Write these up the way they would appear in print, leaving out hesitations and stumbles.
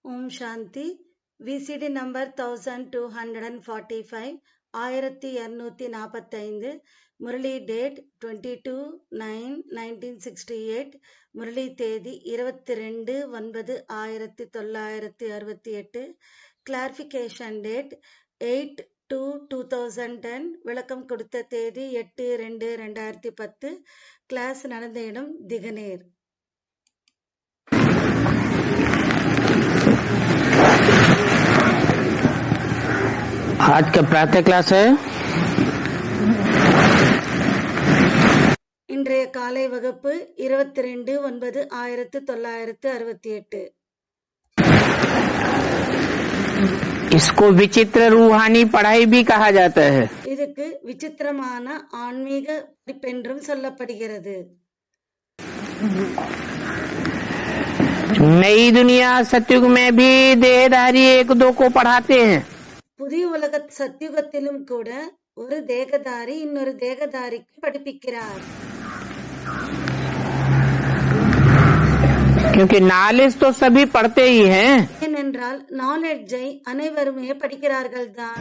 ஓம் Shanti. VCD number 1245, 1245. Murli date 22/9/1968. Murli தேதி 22/9/1968. Clarification date 8/2/2010. விளக்கம் கொடுத்த தேதி 8/2/2010. கிளாஸ் நடந்த இடம் திகனேர். आज का प्रातः क्लास है। இன்றைய காலை வகுப்பு 22/9/1968. इसको विचित्र रूहानी पढ़ाई भी कहा जाता है। இதுக்கு விசித்திரமான ஆன்மீக படிப்பென்றும் சொல்லப்படுகிறது. नई दुनिया सतयुग में भी देहधारी एक दो को पढ़ाते हैं। புதிய உலக சத்தியுகத்திலும் கூட ஒரு தேகதாரி இன்னொரு தேகதாரிக்கு படிப்பிக்கிறார். क्योंकि नॉलेज तो सभी पढ़ते ही हैं। ஏனென்றால் நாலெட்ஜை அனைவருமே படிக்கிறார்கள் தான்.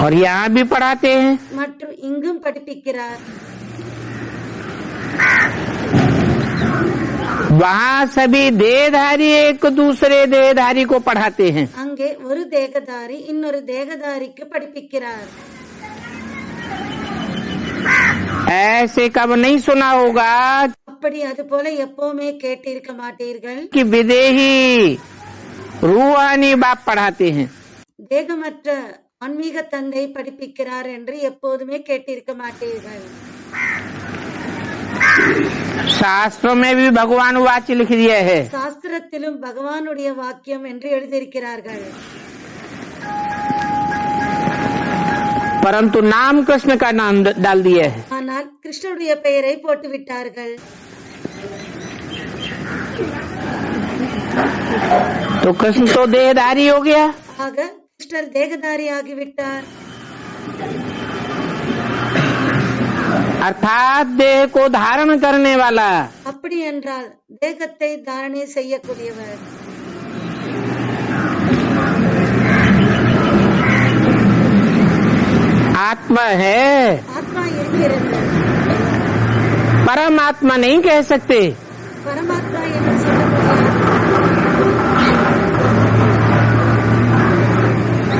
और यहाँ भी पढ़ाते हैं। மற்றும் இங்கும் படிப்பிக்கிறார். वहाँ सभी देहधारी एक दूसरे देहधारी को पढ़ाते हैं। அங்கே ஒரு தேகதாரி இன்னொரு தேகதாரிக்கு படிப்பிக்கிறார். ऐसे कब नहीं सुना होगा அப்படி அது போல எப்பவுமே கேட்டிருக்க மாட்டீர்கள் कि विदेही रूहानी बाप पढ़ाते हैं। தேகமற்ற ஆன்மீக தந்தை படிப்பிக்கிறார் என்று எப்போதுமே கேட்டிருக்க மாட்டீர்கள். शास्त्रों में भी भगवान वाक्य लिख दिया है। சாஸ்திரத்திலும் பகவானுடைய வாக்கியம் என்று எழுதியிருக்கிறார்கள். परंतु नाम कृष्ण का नाम डाल दिया है। ஆனால் கிருஷ்ணருடைய பெயரை போட்டு விட்டார்கள். तो कृष्ण तो देहधारी हो गया। ஆக கிருஷ்ணர் தேகதாரி ஆகிவிட்டார். अर्थात देह को धारण करने वाला। அப்படி என்றால் தேகத்தை தாரணை செய்யக்கூடியவர். आत्मा है, ஆத்மா இருக்கிறது. परमात्मा नहीं कह सकते। பரமாத்மா என்று சொல்ல முடியாது.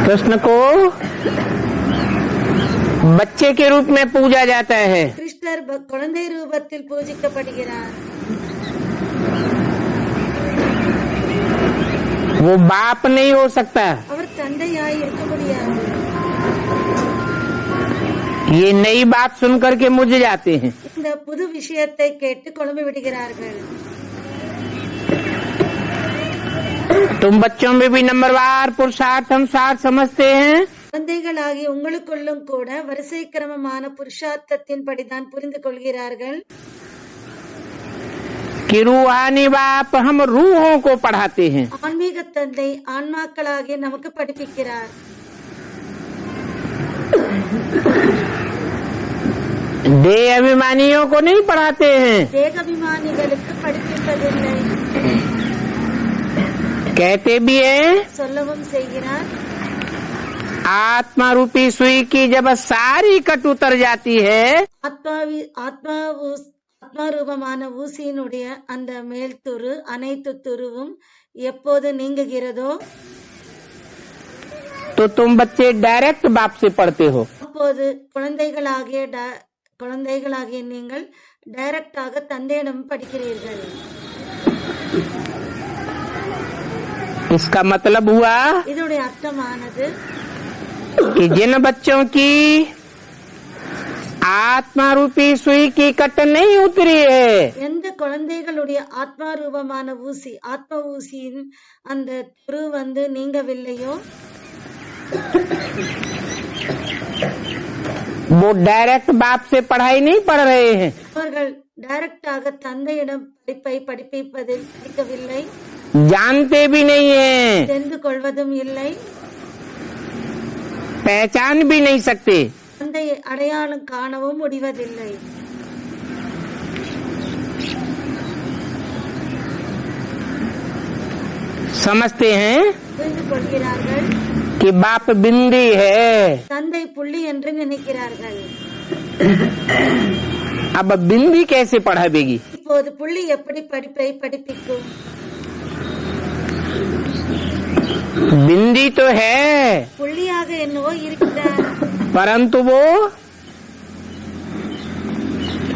कृष्ण को बच्चे के रूप में पूजा जाता है। கிருஷ்ணர் குழந்தை ரூபத்தில் பூஜிக்கப்படுகிறார். वो बाप नहीं हो सकता। அவர் தந்தையாய் இருக்க முடியாது. ये नई बात सुन करके मुझ जाते हैं। இந்த புது விஷயத்தை கேட்டு குழம்பி விடுகிறார்கள். तुम बच्चों में भी नंबरवार पुरुषार्थ अनुसार समझते हैं। குழந்தைகளாகி உங்களுக்குள்ளும் கூட வரிசை கிரமமான புருஷார்த்தத்தின் படிதான் புரிந்து கொள்கிறார்கள். कि रूहानी बाप हम रूहों को पढ़ाते हैं। ஆன்மீக தந்தை ஆன்மாக்களாகி நமக்கு படிப்பிக்கிறார். देह अभिमानियों को नहीं पढ़ाते हैं। தேகாபிமானிகளுக்கு படிப்பிப்பதில்லை. कहते भी हैं சொல்லவும் செய்கிறார். आत्मा रूपी सुई की जब सारी कट उतर जाती है ஆத்மா ரூபமான ஊசியினுடைய அந்த மேல் துரு அனைத்து துருவும் எப்போது நீங்குகிறதோ तो तुम बच्चे डायरेक्ट बाप से पढ़ते हो। அப்போது குழந்தைகளாகிய நீங்கள் டைரக்டாக தந்தையிடம் படிக்கிறீர்கள். इसका मतलब हुआ இதனுடைய அர்த்தமானது कि जिन बच्चों की आत्मा रूपी सुई की कट नहीं उतरी है, எந்த குழந்தைகளுடைய ஆத்மா ரூபமான ஊசி ஆத்ம ஊசியின் அந்த துரு நீங்கவில்லையோ वो डायरेक्ट बाप से पढ़ाई नहीं पढ़ रहे हैं। அவர்கள் டைரக்டாக தந்தையிடம் படிக்கவில்லை, जानते भी नहीं है, தெரிந்து கொள்வதும் இல்லை, पहचान भी नहीं सकते। தந்தையை அடையாளம் காணவும் முடிவதில்லை. समझते हैं புரிந்து கொள்கிறார்கள் कि बाप बिंदी है। தந்தை புள்ளி என்று நினைக்கிறார்கள்। अब बिंदी कैसे पढ़ावेगी? இப்போது புள்ளி எப்படி படிப்பை படிப்பிக்கும்? बिंदी तो है புள்ளியாக என்னவோ இருக்கிறார், परंतु वो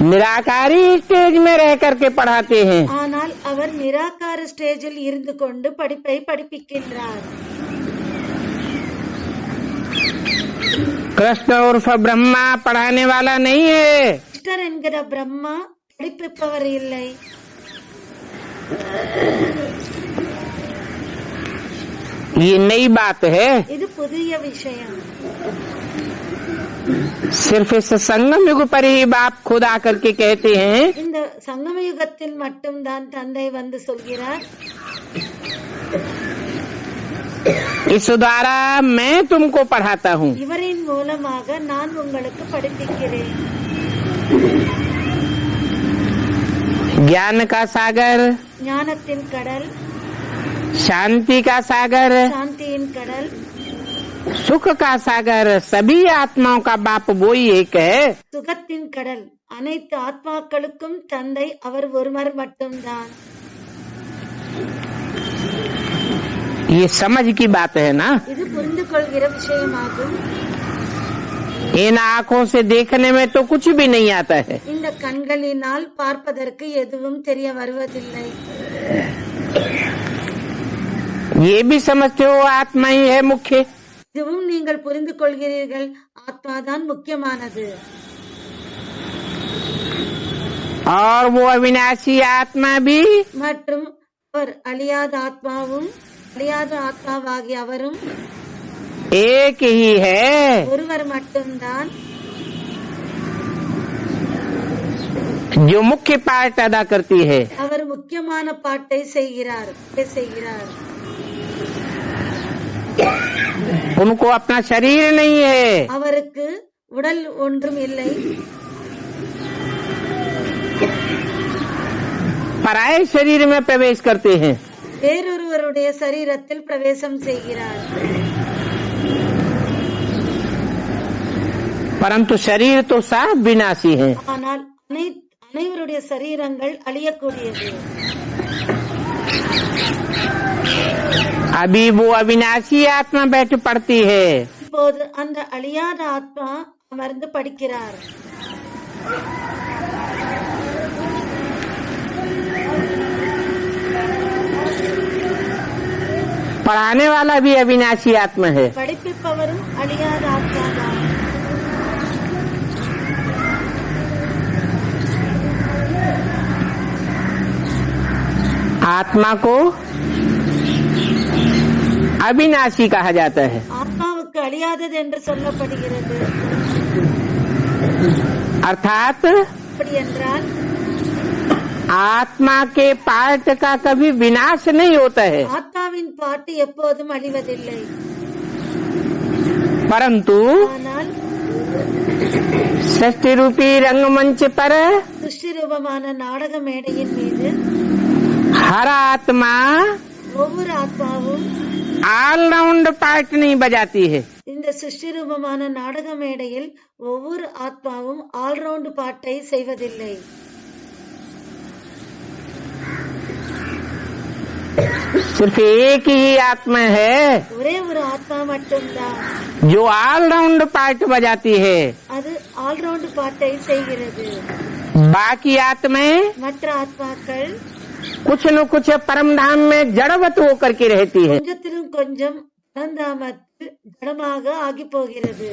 निराकारी स्टेज में रह करके पढ़ाते हैं। ஆனால் அவர் நிராகார ஸ்டேஜில் இருந்து கொண்டு படிப்பை படிப்பிக்கின்றார்। कृष्ण उर्फ ब्रह्मा पढ़ाने वाला नहीं है। கிருஷ்ணர் என்கிற பிரம்மா படிப்பிப்பவர் இல்லை। ये नई बात है। இது புதிய விஷயம்। सिर्फ इस संगम युग पर ही बाप खुद आकर के कहते हैं இந்த சங்கம யுகத்தில் மட்டும்தான் தந்தை வந்து சொல்கிறார், इस द्वारा मैं तुमको पढ़ाता हूँ। இவரின் மூலமாக நான் உங்களுக்கு படிப்பிக்கிறேன்। ज्ञान का सागर, ஞானத்தின் கடல், शांति का सागर, சாந்தியின் கடல், सुख का सागर, सभी आत्माओं का बाप वो ही एक है। சுகத்தின் கடல், அனைத்து ஆத்மாக்களுக்கும் தந்தை அவர் ஒருவர் மட்டும்தான்। ये समझ की बात है ना। இது புரிந்து கொள்கிற விஷயமாகும்। इन आँखों से देखने में तो कुछ भी नहीं आता है। இந்த கண்களினால் பார்ப்பதற்கு எதுவும் தெரிய வருவதில்லை। ये भी समझते हो आत्मा ही है मुख्य। இதுவும் நீங்கள் புரிந்து கொள்கிறீர்கள், ஆத்மாதான் முக்கியமானது। और वो अविनाशी आत्मा भी மற்றும் அவர் அழியாத ஆத்மாவும் அழியாத ஆத்மாவாகிய அவரும் एक ही है। ஒருவர் மட்டும்தான், जो मुख्य पार्ट अदा करती है। அவர் முக்கியமான பாட்டை செய்கிறார்। उनको अपना शरीर नहीं है। அவருக்கு உடல் ஒன்றும் இல்லை, पराये शरीर में प्रवेश करते हैं। வேறொருவருடைய சரீரத்தில் பிரவேசம் செய்கிறார்। परंतु शरीर तो साफ विनाशी है। ஆனால் அனைவருடைய சரீரங்கள் அழியக்கூடியது। अभी वो अविनाशी आत्मा बैठ पड़ती है। இப்போது அந்த அழியாத ஆத்மா அமர்ந்து படிக்கிறார்। पढ़ाने वाला भी अविनाशी आत्मा है। படிப்பிப்பவரும் அழியாத ஆத்மாதான்। आत्मा को अविनाशी कहा जाता है। ஆத்மாவுக்கு அழியாதது என்று சொல்லப்படுகிறது। अर्थात அப்படி என்றால் आत्मा के पार्ट का कभी विनाश नहीं होता है, ஆத்மாவின் பாட்டு எப்போதும் அழிவதில்லை। परंतु ஆனால் सृष्टि रूपी रंगमंच पर சிருஷ்டி ரூபமான நாடக மேடையின் மீது हर आत्मा ஒவ்வொரு ஆத்மாவும் ऑलराउंड पार्ट नहीं बजाती है। இந்த சிருஷ்டி ரூபமான நாடக மேடையில் ஒவ்வொரு ஆத்மாவும் ஆல்ரவுண்ட் பாட்டை செய்வதில்லை। सिर्फ एक ही आत्मा है ஒரே ஒரு ஆத்மா மட்டும்தான் जो ऑलराउंड पार्ट बजाती है। அது ஆல்ரவுண்ட் பாட்டை செய்கிறது। बाकी आत्माएं மற்ற ஆத்மாக்கள் कुछ न कुछ परम धाम में जड़वत होकर के रहती है। கொஞ்சத்திலும் கொஞ்சம் பரந்தாமத்தில் ஜடமாக ஆகிவிடுகிறது।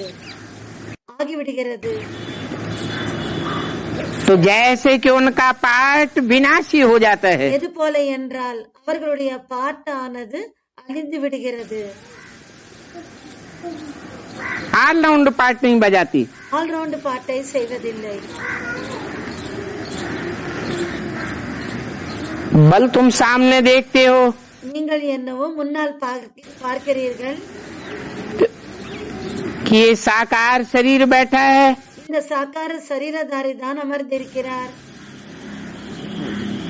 तो जैसे कि उनका पार्ट विनाशी हो जाता है, எது போல என்றால் அவர்களுடைய பாட்டானது அழிந்து விடுகிறது। ऑलराउंड पार्ट नहीं बजाती। ஆல்ரவுண்ட் பாட்டை செய்வதில்லை। बल तुम सामने देखते हो நீங்கள் என்னவோ முன்னால் பார்க்கிறீர்கள் कि ये साकार शरीर बैठा है, இந்த சாக்கார சரீரதாரி தான் அமர்ந்திருக்கிறார்।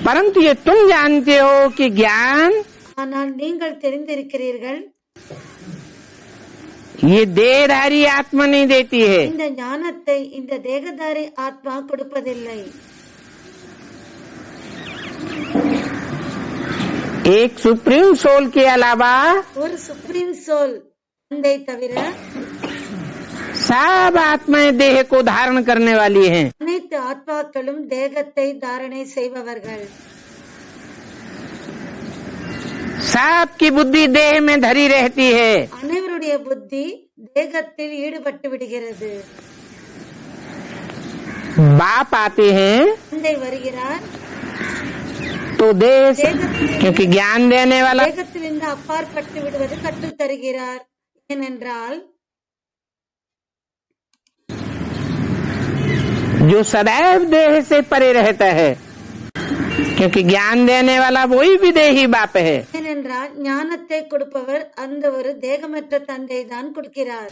परंतु ये तुम जानते हो कि ज्ञान ஆனால் நீங்கள் தெரிந்திருக்கிறீர்கள், ये देहधारी आत्मा नहीं देती है। இந்த ஞானத்தை இந்த தேகதாரி ஆத்மா கொடுப்பதில்லை. एक सुप्रीम सोल के अलावा ஒரு சுப்ரீம் சோல் தந்தை தவிர सब आत्माएं देह को धारण करने वाली हैं। அனைத்து ஆத்மாக்களும் தேகத்தை தாரணை செய்பவர்கள். सबकी बुद्धि देह में धरी रहती है। அனைவருடைய புத்தி தேகத்தில் ஈடுபட்டு விடுகிறது. बाप आते हैं தந்தை வருகிறார், तो देह से, क्योंकि ज्ञान देने वाला தேகத்திலிருந்து அப்பாற்பட்டு விடுவது கற்றுத் தருகிறார். ஏனென்றால் जो सदैव देह से परे रहता है, क्योंकि ज्ञान देने वाला वही विदेही बाप है। ஏனென்றால் ஞானத்தை கொடுப்பவர் அந்த ஒரு தேகமற்ற தந்தை தான் கொடுக்கிறார்.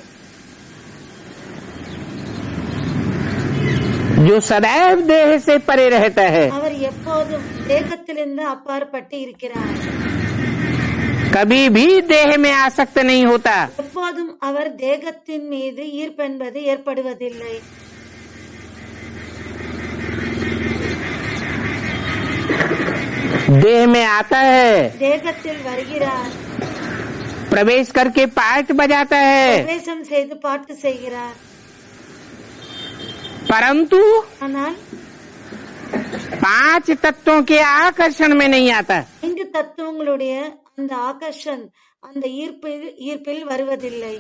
जो सदैव देह से परे रहता है, அவர் எப்போதும் தேகத்திலிருந்து அப்பாற்பட்டு இருக்கிறார். कभी भी देह में आसक्त नहीं होता। எப்போதும் அவர் தேகத்தின் மீது ஈர்ப்பென்பது ஏற்படுவதில்லை. देह में आता है, தேகத்தில் வருகிறார், प्रवेश करके पार्ट बजाता है, பிரவேசம் செய்து பாட்டு செய்கிறார். परंतु ஆனால் 5 तत्वों के आकर्षण में नहीं आता। 5 தத்துவங்களுடைய அந்த ஆகர்ஷன், அந்த ஈர்ப்பில் வருவதில்லை.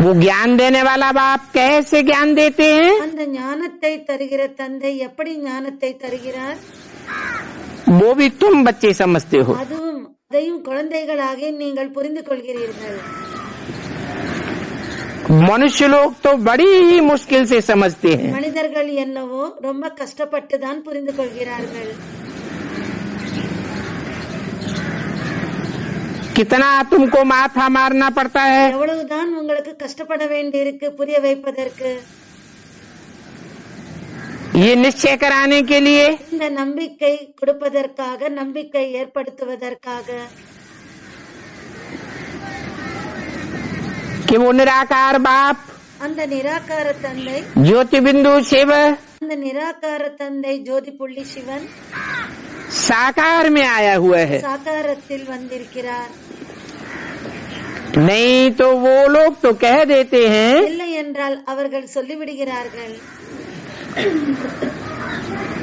वो ज्ञान देने वाला बाप कैसे ज्ञान देते हैं? அந்த ஞானத்தை தருகிற தந்தை எப்படி ஞானத்தை தருகிறார்? वो भी तुम बच्चे समझते हो। அதையும் குழந்தைகளாக நீங்கள் புரிந்து கொள்கிறீர்கள். मनुष्य लोग तो बड़ी ही मुश्किल से समझते हैं। மனிதர்கள் என்னவோ ரொம்ப கஷ்டப்பட்டு தான் புரிந்து கொள்கிறார்கள். कितना तुमको माथा मारना पड़ता है, எவ்வளவுதான் உங்களுக்கு கஷ்டப்பட வேண்டியிருக்கு புரிய வைப்பதற்கு, ये निश्चय कराने के लिए இந்த நம்பிக்கை கொடுப்பதற்காக, நம்பிக்கை ஏற்படுத்துவதற்காக, कि वो निराकार बाप, அந்த நிராகார தந்தை, ज्योति बिंदु शिव அந்த நிராகார தந்தை ஜோதி புள்ளி சிவன் साकार में आया हुआ है। சாகாரத்தில் வந்திருக்கிறார். नहीं तो वो लोग तो कह देते हैं இல்லை என்றால் அவர்கள் சொல்லிவிடுகிறார்கள்,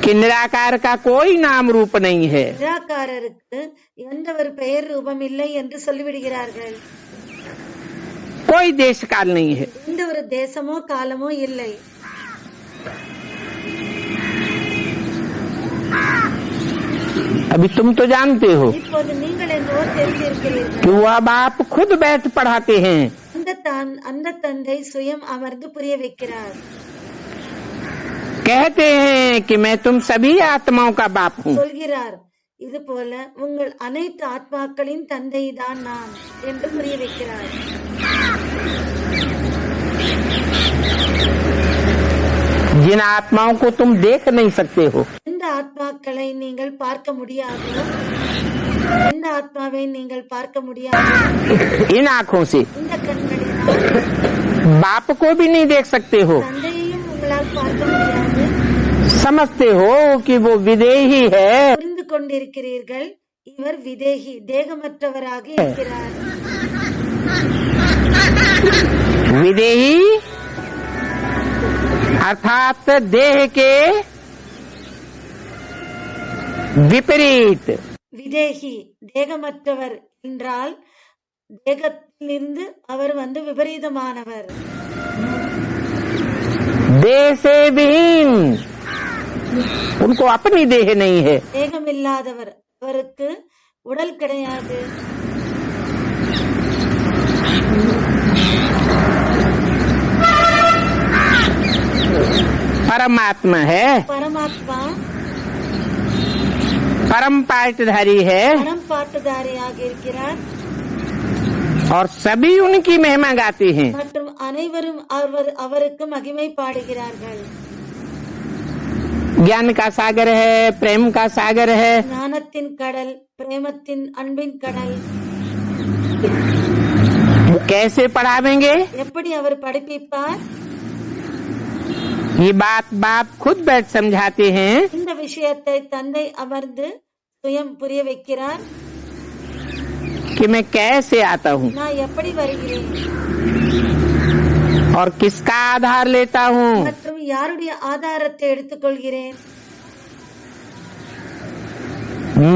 कि निराकार का कोई नाम रूप नहीं है। நிராகாரருக்கு எந்த ஒரு பெயர் ரூபம் இல்லை என்று சொல்லிவிடுகிறார்கள். कोई देश काल नहीं है। எந்த ஒரு தேசமோ காலமோ இல்லை. अभी तुम तो जानते हो இப்போது நீங்கள் என்னவோ தெரிந்திருக்கிறீர்கள், कि वह बाप खुद बैठ पढ़ाते हैं। அந்த தந்தை சுயம் அமர்ந்து புரிய வைக்கிறார். कहते हैं कि मैं तुम सभी आत्माओं का बाप हूँ। சொல்கிறார், இது போல உங்கள் அனைத்து ஆத்மாக்களின் தந்தை தான் நான் என்று புரிய வைக்கிறார். जिन आत्माओं को तुम देख नहीं सकते हो, இந்த ஆத்மாக்களை நீங்கள் பார்க்க முடியாது, இந்த ஆத்மாவை நீங்கள் பார்க்க முடியாது, इन आँखों से இந்த கண்களினால் बाप को भी नहीं देख सकते हो। தந்தையையும் உங்களால் பார்க்க முடியாது. समझते हो कि वो विदेही है, புரிந்து கொண்டிருக்கிறீர்கள், இவர் விதேகி, தேகமற்றவராக இருக்கிறார். विदेही अर्थात देह के विपरीत। விதேகி தேகமற்றவர் என்றால் தேகத்திலிருந்து அவர் விபரீதமானவர். देह से विहीन, उनको अपनी देह नहीं है। தேகமில்லாதவர், அவருக்கு உடல் கிடையாது. परमात्मा है, பரமாத்மா परम पाटधारी है, பரம் பாட்டுதாரியாக இருக்கிறார் और सभी उनकी महिमा गाते हैं। மற்றும் அனைவரும் அவருக்கு மகிமை பாடுகிறார்கள். ज्ञान का सागर है, प्रेम का सागर है। ஞானத்தின் கடல், பிரேமத்தின் அன்பின் கடல். वो कैसे पढ़ावेंगे? எப்படி அவர் படிப்பிப்பார்? ये बात बाप खुद बैठ समझाते हैं இந்த விஷயத்தை தந்தை அமர்ந்து சுயம் புரிய வைக்கிறார். कि मैं कैसे आता हूँ நான் எப்படி வருகிறேன் और किसका आधार लेता हूँ। மற்றும் யாருடைய ஆதாரத்தை எடுத்துக்கொள்கிறேன்.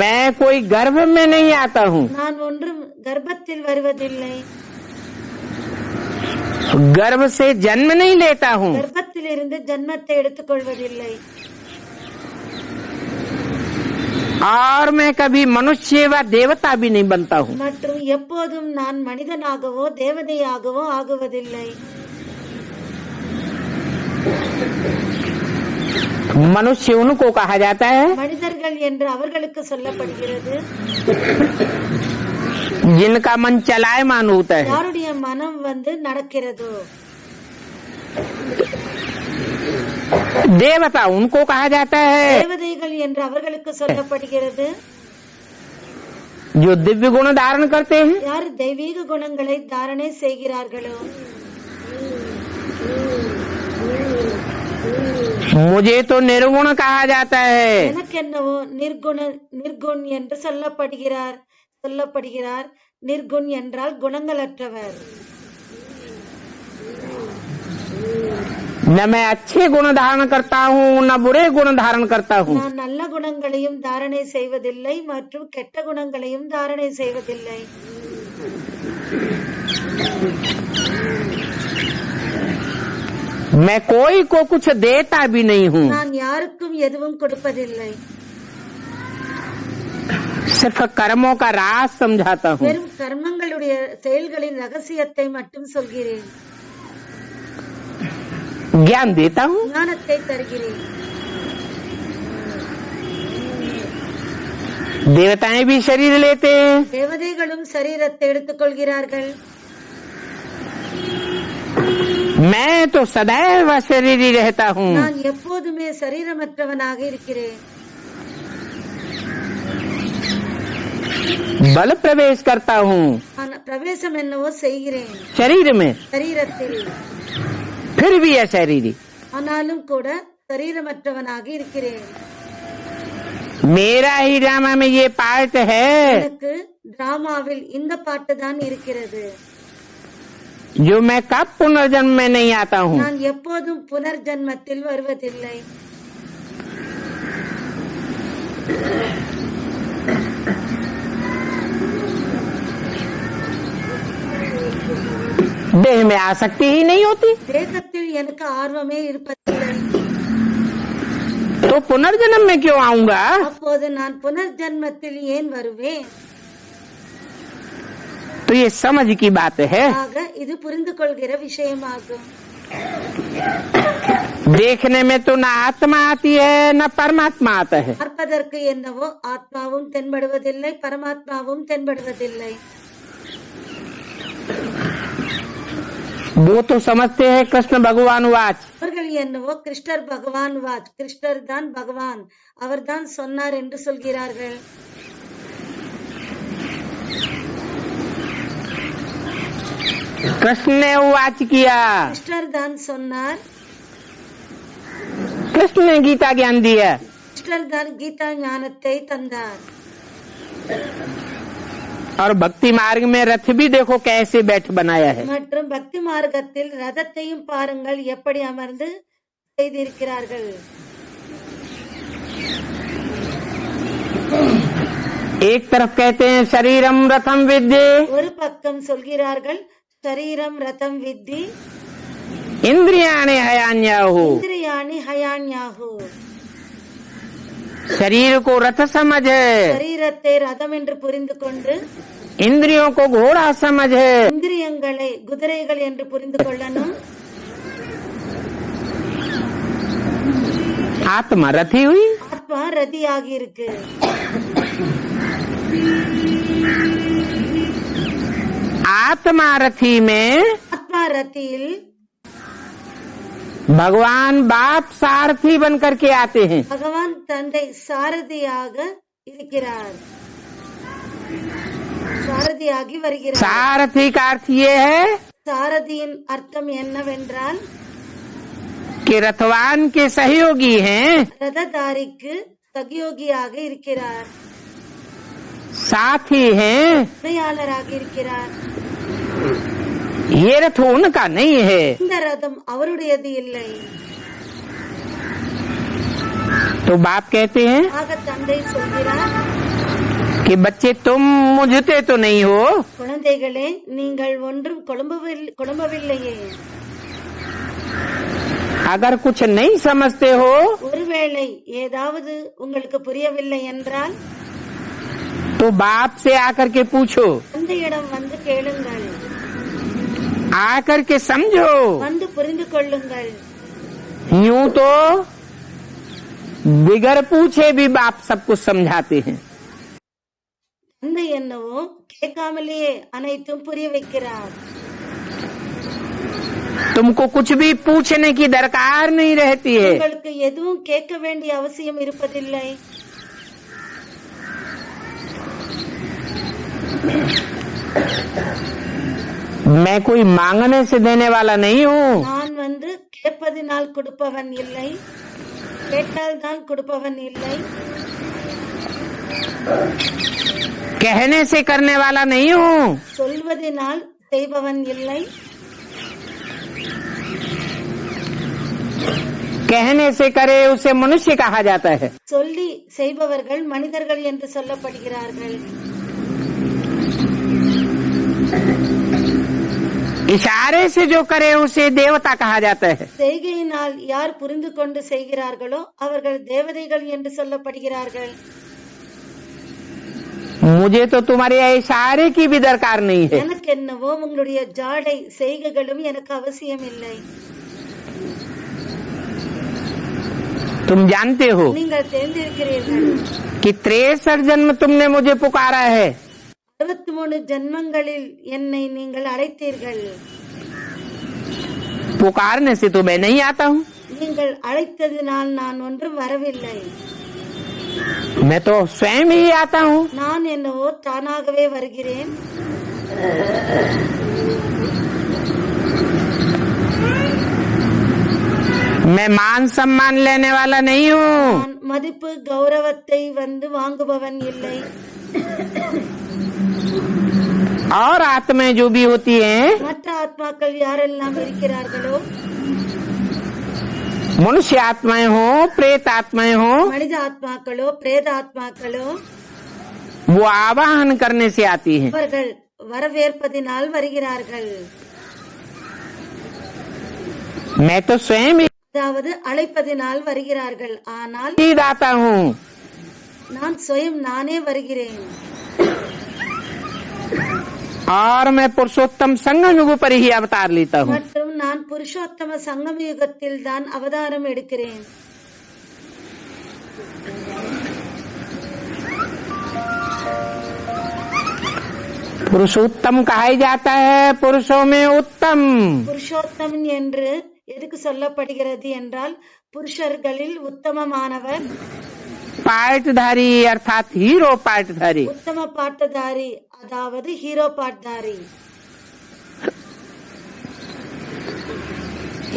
मैं कोई गर्भ में नहीं आता हूँ, நான் ஒன்றும் கர்ப்பத்தில் வருவதில்லை, गर्भ से जन्म नहीं लेता हूँ, கர்ப்பத்திலிருந்து ஜன்மத்தை எடுத்துக்கொள்வதில்லை. और मैं कभी मनुष्य व देवता भी नहीं बनता हूँ। மற்றும் எப்போதும் நான் மனிதனாகவோ தேவதையாகவோ ஆகுவதில்லை. मनुष्य उनको कहा जाता है மனிதர்கள் என்று அவர்களுக்கு சொல்லப்படுகிறது जिनका मन चलायमान होता है। யாருடைய மனம் நடக்கிறதோ. देवता उनको कहा जाता है தேவதைகள் என்று அவர்களுக்கு சொல்லப்படுகிறது जो दिव्य गुण धारण करते हैं। யார் தெய்வீக குணங்களை தாரணை செய்கிறார்களோ. मुझे तो निर्गुण कहा जाता है। எனக்கு என்னவோ நிர்குண் என்று சொல்லப்படுகிறார். நிர்குண் என்றால் குணங்களற்றவர். न मैं अच्छे गुण धारण करता हूँ न बुरे गुण धारण करता हूँ। நான் நல்ல குணங்களையும் தாரணை செய்வதில்லை மற்றும் கெட்ட குணங்களையும் தாரணை செய்வதில்லை. मैं कोई को कुछ देता भी नहीं हूँ, நான் யாருக்கும் எதுவும் கொடுப்பதில்லை, सिर्फ कर्मों का राज समझाता हूँ। வெறும் கர்மங்களுடைய செயல்களின் ரகசியத்தை மட்டும் சொல்கிறேன். ज्ञान देता हूँ, ஞானத்தை தருகிறேன். देवताएं भी शरीर लेते हैं, தேவதைகளும் சரீரத்தை எடுத்துக்கொள்கிறார்கள். मैं तो सदैव शरीरी रहता हूँ। நான் எப்போதுமே சரீரமற்றவனாக இருக்கிறேன். बल प्रवेश करता हूँ நான் பிரவேசம் என்னவோ செய்கிறேன் शरीर में, சரீரத்தில், फिर भी अशरीरी। ஆனாலும் கூட சரீரமற்றவனாக இருக்கிறேன். मेरा ही ड्रामा में ये पार्ट है எனக்கு டிராமாவில் இந்த பாட்டு தான் இருக்கிறது. जो मैं कब पुनर्जन्म में नहीं आता हूँ। நான் எப்போதும் புனர்ஜன்மத்தில் வருவதில்லை. देह में आसक्ति ही नहीं होती தேகத்தில் எனக்கு ஆர்வமே இருப்பதில்லை. तो पुनर्जन्म में क्यों आऊंगा। அப்போது நான் புனர்ஜன்மத்தில் ஏன் வருவேன்? तो ये समझ की बात है। ஆக இது புரிந்து கொள்கிற விஷயமாகும். देखने में तो न आत्मा आती है न परमात्मा आता है। பார்ப்பதற்கு என்னவோ ஆத்மாவும் தென்படுவதில்லை, பரமாத்மாவும் தென்படுவதில்லை. वो तो समझते हैं कृष्ण भगवान वाच, அவர்கள் என்னவோ கிருஷ்ணர் பகவான் வாச், கிருஷ்ணர் தான் பகவான், அவர் தான் சொன்னார் என்று சொல்கிறார்கள். कृष्ण ने वाच किया, கிருஷ்ணர் தான் சொன்னார், कृष्ण ने गीता ज्ञान दिया। கிருஷ்ணர் தான் கீதா ஞானத்தை தந்தார். और भक्ति मार्ग में रथ भी देखो कैसे बैठ बनाया है। மற்றும் பக்தி மார்க்கத்தில் ரதத்தையும் பாருங்கள் எப்படி அமர்ந்து செய்திருக்கிறார்கள். एक तरफ कहते हैं शरीरम रथम विद्ये, ஒரு பக்கம் சொல்கிறார்கள் சரீரம் ரதம் வித்தி, इंद्रियाणि हयान्याहु। இந்திரியாணி ஹயான்யாஹு. शरीर को रथ समझ, சரீரத்தை ரதம் என்று புரிந்து கொண்டு इंद्रियों को घोड़ा समझ, இந்திரியங்களை குதிரைகள் என்று புரிந்து கொள்ளணும். आत्मा रथी हुई। ஆத்மா ரதியாகி இருக்கு. आत्मा रथी में ஆத்மா ரத்தியில் भगवान बाप सारथी बन करके आते हैं। பகவான் தந்தை சாரதியாக இருக்கிறார், சாரதியாகி வருகிறார். सारथी का अर्थ ये है சாரதியின் அர்த்தம் என்னவென்றால் कि रथवान के सहयोगी हैं, ரததாரிக்கு சகயோகியாக இருக்கிறார், साथी हैं। துணையாளராக இருக்கிறார். ये रथ उनका नहीं है। இந்த ரதம் அவருடையது இல்லை. तो बाप कहते हैं ஆக தந்தை சொல்கிறார், कि बच्चे तुम मुझते तो नहीं हो, குழந்தைகளே நீங்கள் ஒன்றும் குழம்பவில்லையே. अगर कुछ नहीं समझते हो ஒருவேளை ஏதாவது உங்களுக்கு புரியவில்லை என்றால் तो बाप से आकर के पूछो, தந்தையிடம் வந்து கேளுங்கள், आकर के समझो। வந்து புரிந்து கொள்ளுங்கள். यूं तो बिगर पूछे भी बाप सब कुछ समझाते हैं। தந்தை என்னவோ கேட்காமலேயே அனைத்தும் புரிய வைக்கிறார். तुमको कुछ भी पूछने की दरकार नहीं रहती है। உங்களுக்கு எதுவும் கேட்க வேண்டிய அவசியம் இருப்பதில்லை. मैं कोई मांगने से देने वाला नहीं हूँ। நான் வந்து கேட்பதினால் கொடுப்பவன் இல்லை, கேட்டால் தான் கொடுப்பவன் இல்லை. कहने से करने वाला नहीं हूँ। சொல்வதினால் செய்பவன் இல்லை, कहने से करे उसे मनुष्य कहा जाता है। சொல்லி செய்பவர்கள் மனிதர்கள் என்று சொல்லப்படுகிறார்கள். इशारे से जो करे उसे देवता कहा जाता है। செய்கையினால் யார் புரிந்து கொண்டு செய்கிறார்களோ அவர்கள் தேவதைகள் என்று சொல்லப்படுகிறார்கள். मुझे तो तुम्हारे इशारे की भी दरकार नहीं है। எனக்கு என்னவோ உங்களுடைய ஜாடை செய்கைகளும் எனக்கு அவசியம் இல்லை. तुम जानते हो நீங்கள் தெரிந்திருக்கிறீர்கள், कि 63 जन्म तुमने मुझे पुकारा है। 63 ஜன்மங்களில் என்னை நீங்கள் அழைத்தீர்கள். पुकारने से तो मैं नहीं आता हूँ, நீங்கள் அழைத்ததினால் நான் ஒன்றும் வரவில்லை. मैं तो स्वयं ही आता हूँ। நான் என்னவோ தானாகவே வருகிறேன். मैं मान सम्मान लेने वाला नहीं हूँ। நான் மதிப்பு கௌரவத்தை வந்து வாங்குபவன் இல்லை. और आत्माएं जो भी होती हैं, மற்ற ஆத்மாக்கள் யாரெல்லாம் இருக்கிறார்களோ, मनुष्य आत्माएं हो, प्रेत आत्माएं हो, மனித ஆத்மாக்களோ பிரேத ஆத்மாக்களோ, वो आवाहन करने से आती हैं। அவர்கள் வரவேற்பதினால் வருகிறார்கள். मैं तो स्वयं அதாவது அழைப்பதினால் வருகிறார்கள். ஆனால் ही आता हूँ। நான் சுயம் நானே வருகிறேன். और मैं पुरुषोत्तम संगम युग पर ही अवतार लेता हूँ। மற்றும் நான் புருஷோத்தம சங்கம யுகத்தில் தான் அவதாரம் எடுக்கிறேன். पुरुषोत्तम कहा जाता है पुरुषों में उत्तम। புருஷோத்தமன் என்று எதுக்கு சொல்லப்படுகிறது என்றால் புருஷர்களில் உத்தமமானவர், पार्टधारी अर्थात हीरो पार्टधारी। உத்தம பாட்டதாரி அதாவது ஹீரோ பாட்தாரி.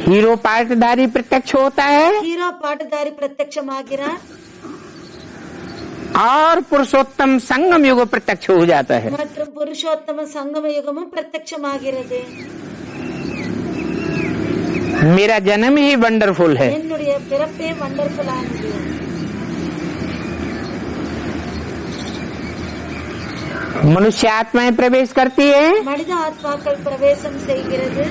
हीरो पार्टधारी प्रत्यक्ष होता है ஹீரோ பாட்டதாரி பிரத்யட்சமாகிறார் और पुरुषोत्तम संगम युग प्रत्यक्ष हो जाता है। மற்றும் புருஷோத்தம சங்கம யுகமும் பிரத்யட்சமாகிறது. मेरा जन्म ही वंडरफुल है। என்னுடைய பிறப்பே வண்டர்ஃபுல் ஆனது. मनुष्य आत्माएं प्रवेश करती है மனித ஆத்மாக்கள் பிரவேசம் செய்கிறது.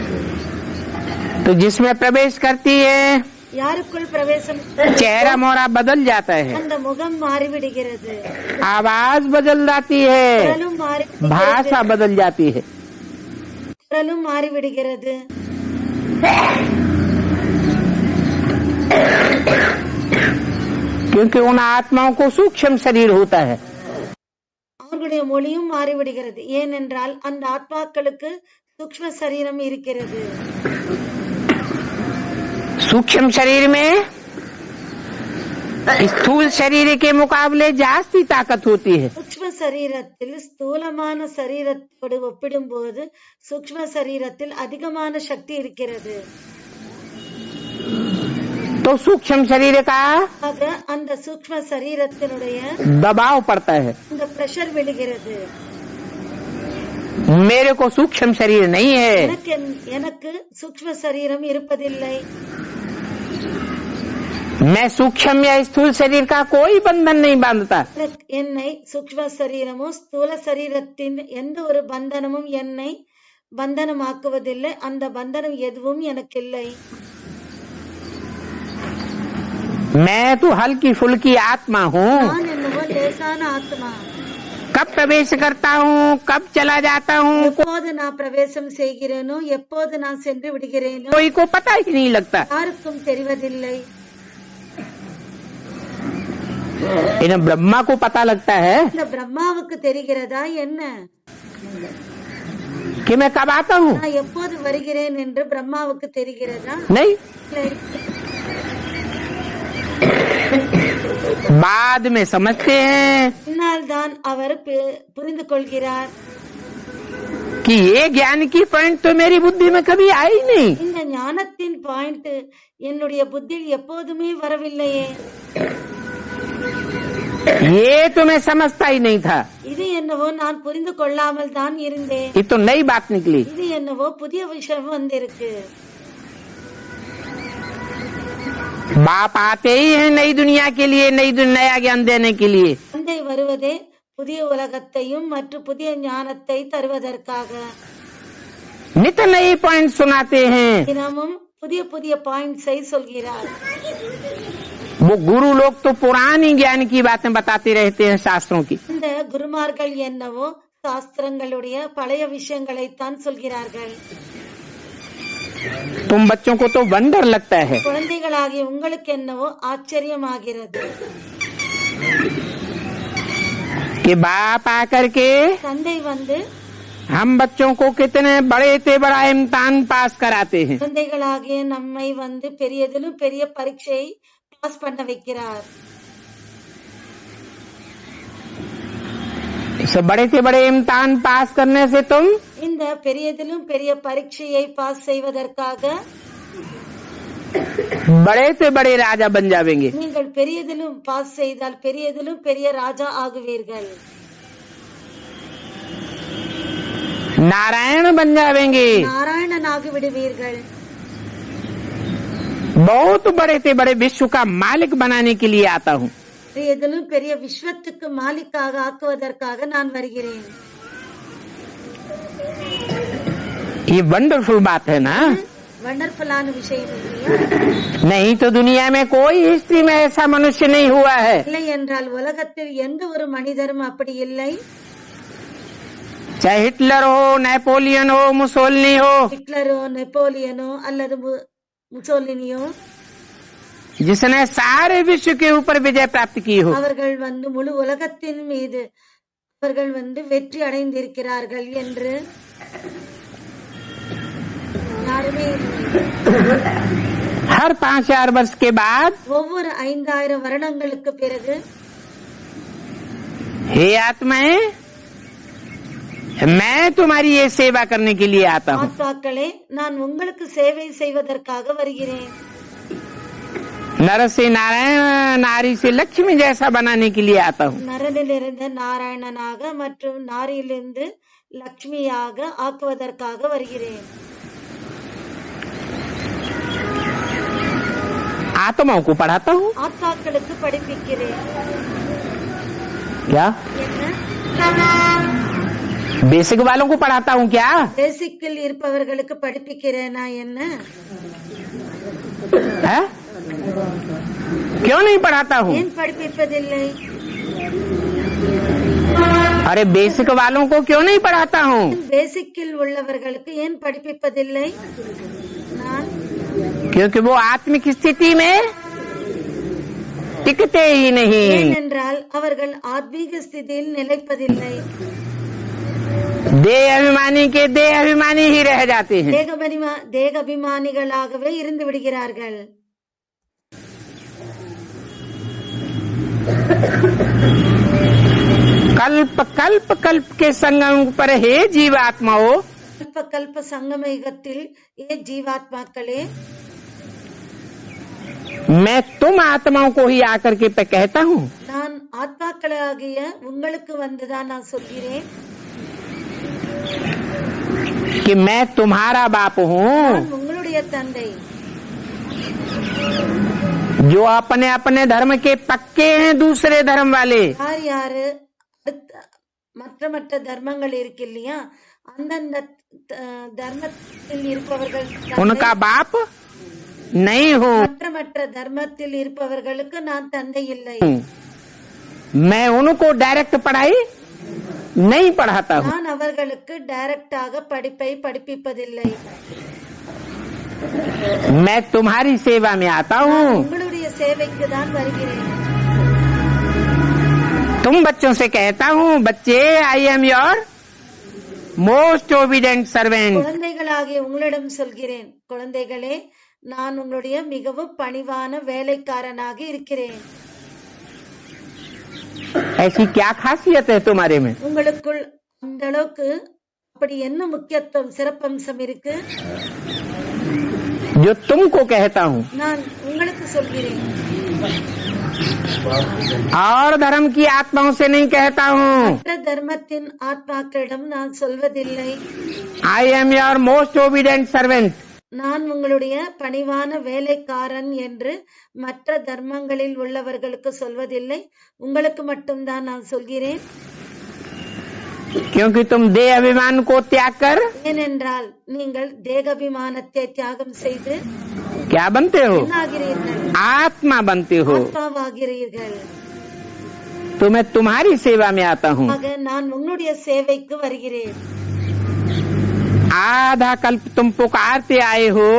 तो जिसमें प्रवेश करती है யாருக்குள் பிரவேசம் चेहरा मोहरा बदल जाता है, அந்த முகம் மாறிவிடுகிறது, आवाज बदल जाती है, குரலும் மாறிவிடுகிறது, भाषा बदल जाती है। குரலும் மாறிவிடுகிறது. क्योंकि उन आत्माओं को सूक्ष्म शरीर होता है। அவர்களுடைய மொழியும் மாறிவிடுகிறது. ஏனென்றால் அந்த ஆத்மாக்களுக்கு சூக்ஷ்ம சரீரம் இருக்கிறது. सूक्ष्म शरीर में स्थूल शरीर के मुकाबले जास्ती ताकत होती है। சூக்ஷ்ம சரீரத்தில் ஸ்தூலமான சரீரத்தோடு ஒப்பிடும்போது சூக்ஷ்ம சரீரத்தில் அதிகமான சக்தி இருக்கிறது. तो सूक्ष्म शरीर का ஆக அந்த சூக்ஷ்ம சரீரத்தினுடைய दबाव पड़ता है। அந்த பிரஷர் விழுகிறது. मेरे को सूक्ष्म शरीर नहीं है। எனக்கு சூக்ஷ்ம சரீரம் இருப்பதில்லை. मैं सूक्ष्म या स्थूल शरीर का कोई बंधन नहीं बांधता। என்னை சூக்ஷ்ம சரீரமோ ஸ்தூல சரீரத்தின் எந்த ஒரு பந்தனமும் என்னை பந்தனமாக்குவதில்லை. அந்த பந்தனம் எதுவும் எனக்கு இல்லை. मैं तो हल्की फुल्की आत्मा हूँ। நான் என்னவோ லேசான ஆத்மா. कब प्रवेश करता हूँ, कब चला जाता हूँ, எப்போது நான் பிரவேசம் செய்கிறேனோ எப்போது நான் சென்று விடுகிறேனோ कोई को पता ही नहीं लगता। யாருக்கும் தெரிவதில்லை. इन्हें ब्रह्मा को पता लगता है இந்த பிரம்மாவுக்கு தெரிகிறதா என்ன कि मैं कब आता हूँ? நான் எப்போது வருகிறேன் என்று பிரம்மாவுக்கு தெரிகிறதா? नहीं। இல்லை. बाद में समझते हैं பின்னால் தான் அவர் புரிந்து கொள்கிறார். कि ये ज्ञान की पॉइंट तो मेरी बुद्धि में कभी आई नहीं। இந்த ஞானத்தின் பாயிண்ட் என்னுடைய புத்தியில் எப்போதுமே வரவில்லையே. ये तो मैं समझता ही नहीं था। இது என்னவோ நான் புரிந்து கொள்ளாமல் தான் இருந்தேன். ये तो नई बात निकली। இது என்னவோ புதிய விஷயம் வந்திருக்கு. बाप आते ही हैं नई दुनिया के लिए, नया ज्ञान देने के लिए। தந்தை வருவதே புதிய உலகத்தையும் மற்றும் புதிய ஞானத்தை தருவதற்காக. नित नई पॉइंट सुनाते हैं। தினமும் புதிய புதிய பாயிண்ட்ஸை சொல்கிறார். वो गुरु लोग तो पुरानी ज्ञान की बातें बताते रहते हैं, शास्त्रों की। இந்த குருமார்கள் என்னவோ சாஸ்திரங்களுடைய பழைய விஷயங்களைத்தான் சொல்கிறார்கள். तुम बच्चों को तो वंडर लगता है குழந்தைகளாகிய உங்களுக்கு என்னவோ ஆச்சரியமாகிறது. कि बाप आकर के தந்தை வந்து हम बच्चों को कितने बड़े से बड़ा इम्तिहान पास कराते हैं। குழந்தைகளாகிய நம்மை வந்து பெரியதிலும் பெரிய பரீட்சையை பாஸ் பண்ண வைக்கிறார். इस बड़े से बड़े इम्तिहान पास करने से तुम இந்த பெரியதிலும் பெரிய பரீட்சையை பாஸ் செய்வதற்காக बड़े से बड़े राजा बन जाएंगे। நீங்கள் பெரியதிலும் பாஸ் செய்தால் பெரியதிலும் பெரிய ராஜா ஆகுவீர்கள். नारायण बन जाएंगे। நாராயணன் ஆகி விடுவீர்கள். बहुत बड़े से बड़े विश्व का मालिक बनाने के लिए आता हूँ। பெரியதிலும் பெரிய விஸ்வத்துக்கு மாலிக்காக ஆக்குவதற்காக நான் வருகிறேன். ये वंडरफुल बात है ना? வண்டர்ஃபுல்லான விஷயம் இல்லையா? नहीं तो दुनिया में कोई हिस्ट्री में ऐसा मनुष्य नहीं हुआ है। இல்லை என்றால் உலகத்தில் எந்த ஒரு மனிதரும் அப்படி இல்லை. चाहे हिटलर हो, नेपोलियन हो, मुसोलिनी हो, ஹிட்லரோ நெப்போலியனோ அல்லது முசோலினியோ जिसने सारे विश्व के ऊपर विजय प्राप्त की हो, அவர்கள் வந்து முழு உலகத்தின் மீது அவர்கள் வந்து வெற்றி அடைந்திருக்கிறார்கள் என்று யாருமே இல்லை. हर 5000 वर्ष के बाद ஒவ்வொரு 5000 வருடங்களுக்கு பிறகு हे आत्माएं, मैं तुम्हारी ये सेवा करने के लिए आता हूँ। ஆத்மாக்களே நான் உங்களுக்கு சேவை செய்வதற்காக வருகிறேன். नर से नारायण, नारी से लक्ष्मी जैसा बनाने के लिए आता हूँ। நரனிலிருந்து நாராயணனாக மற்றும் நாரியிலிருந்து லக்ஷ்மியாக ஆக்குவதற்காக வருகிறேன். आत्माओं को पढ़ाता हूँ। ஆத்மாக்களுக்கு படிப்பிக்கிறேன். क्या? என்ன? बेसिक वालों को पढ़ाता हूँ क्या? பேசிக்கில் இருப்பவர்களுக்கு படிப்பிக்கிறேனா என்ன? है? क्यों नहीं पढ़ाता हूँ? ஏன் படிப்பிப்பதில்லை? अरे बेसिक वालों को क्यों नहीं पढ़ाता हूँ? பேசிக்கில் உள்ளவர்களுக்கு ஏன் படிப்பிப்பதில்லை? நான் क्योंकि वो आत्मिक स्थिति में टिकते ही नहीं। ஏனென்றால் அவர்கள் ஆத்மீக ஸ்திதியில் நிலைப்பதில்லை. देह अभिमानी के देह अभिमानी ही रह जाते हैं। தேக அபிமானிகளாகவே இருந்து விடுகிறார்கள். कल्प कल्प कल्प के संगम पर हे जीवात्माओं, கல்ப கல்ப சங்கம யுகத்தில் ஏ ஜீவாத்மாக்களே, मैं तुम आत्माओं को ही आकर के पे कहता हूँ நான் ஆத்மாக்களாகிய உங்களுக்கு வந்துதான் நான் சொல்கிறேன் कि मैं तुम्हारा बाप हूँ, நான் உங்களுடைய தந்தை. जो अपने अपने धर्म के पक्के हैं दूसरे धर्म वाले। யார் யாரு மற்ற மற்ற தர்மங்கள் இருக்கு இல்லையா, அந்தந்த தர்மத்தில் இருப்பவர்கள் उनका बाप नहीं हूँ, மற்ற மற்ற தர்மத்தில் இருப்பவர்களுக்கு நான் தந்தை இல்லை. मैं उनको डायरेक्ट पढ़ाई नहीं पढ़ाता हूँ। நான் அவர்களுக்கு டைரக்டாக படிப்பை படிப்பிப்பதில்லை. मैं तुम्हारी सेवा में आता நான் हूँ। உங்களுடைய சேவைக்கு தான் வருகிறேன். तुम बच्चों से कहता हूँ, बच्चे I am your most obedient servant. குழந்தைகளாகிய உங்களிடம் சொல்கிறேன், குழந்தைகளே, நான் உங்களுடைய மிகவும் பணிவான வேலைக்காரனாக இருக்கிறேன். ऐसी क्या खासियत है तुम्हारे में உங்களுக்குள் அந்த அளவுக்கு அப்படி என்ன முக்கியத்துவம் சிறப்பம்சம் இருக்கு? जो तुमको कहता हूँ? நான் உங்களுக்கு சொல்கிறேன், और धर्म की आत्माओं से नहीं कहता हूँ। மற்ற தர்மத்தின் ஆத்மாக்களிடம் நான் சொல்வதில்லை. I am your most obedient servant. நான் உங்களுடைய பணிவான வேலைக்காரன் என்று மற்ற தர்மங்களில் உள்ளவர்களுக்கு சொல்வதில்லை, உங்களுக்கு மட்டும்தான் நான் சொல்கிறேன். क्योंकि तुम देह अभिमान को त्याग कर ஏனென்றால் நீங்கள் தேகாபிமானத்தை தியாகம் செய்து क्या बनते हो? என்னாகிறீர்கள்? आत्मा बनते हो। ஆத்மாவாகிறீர்கள். तो मैं तुम्हारी सेवा में आता हूँ। ஆக நான் உன்னுடைய சேவைக்கு வருகிறேன். आधा कल्प तुम पुकारते आए हो,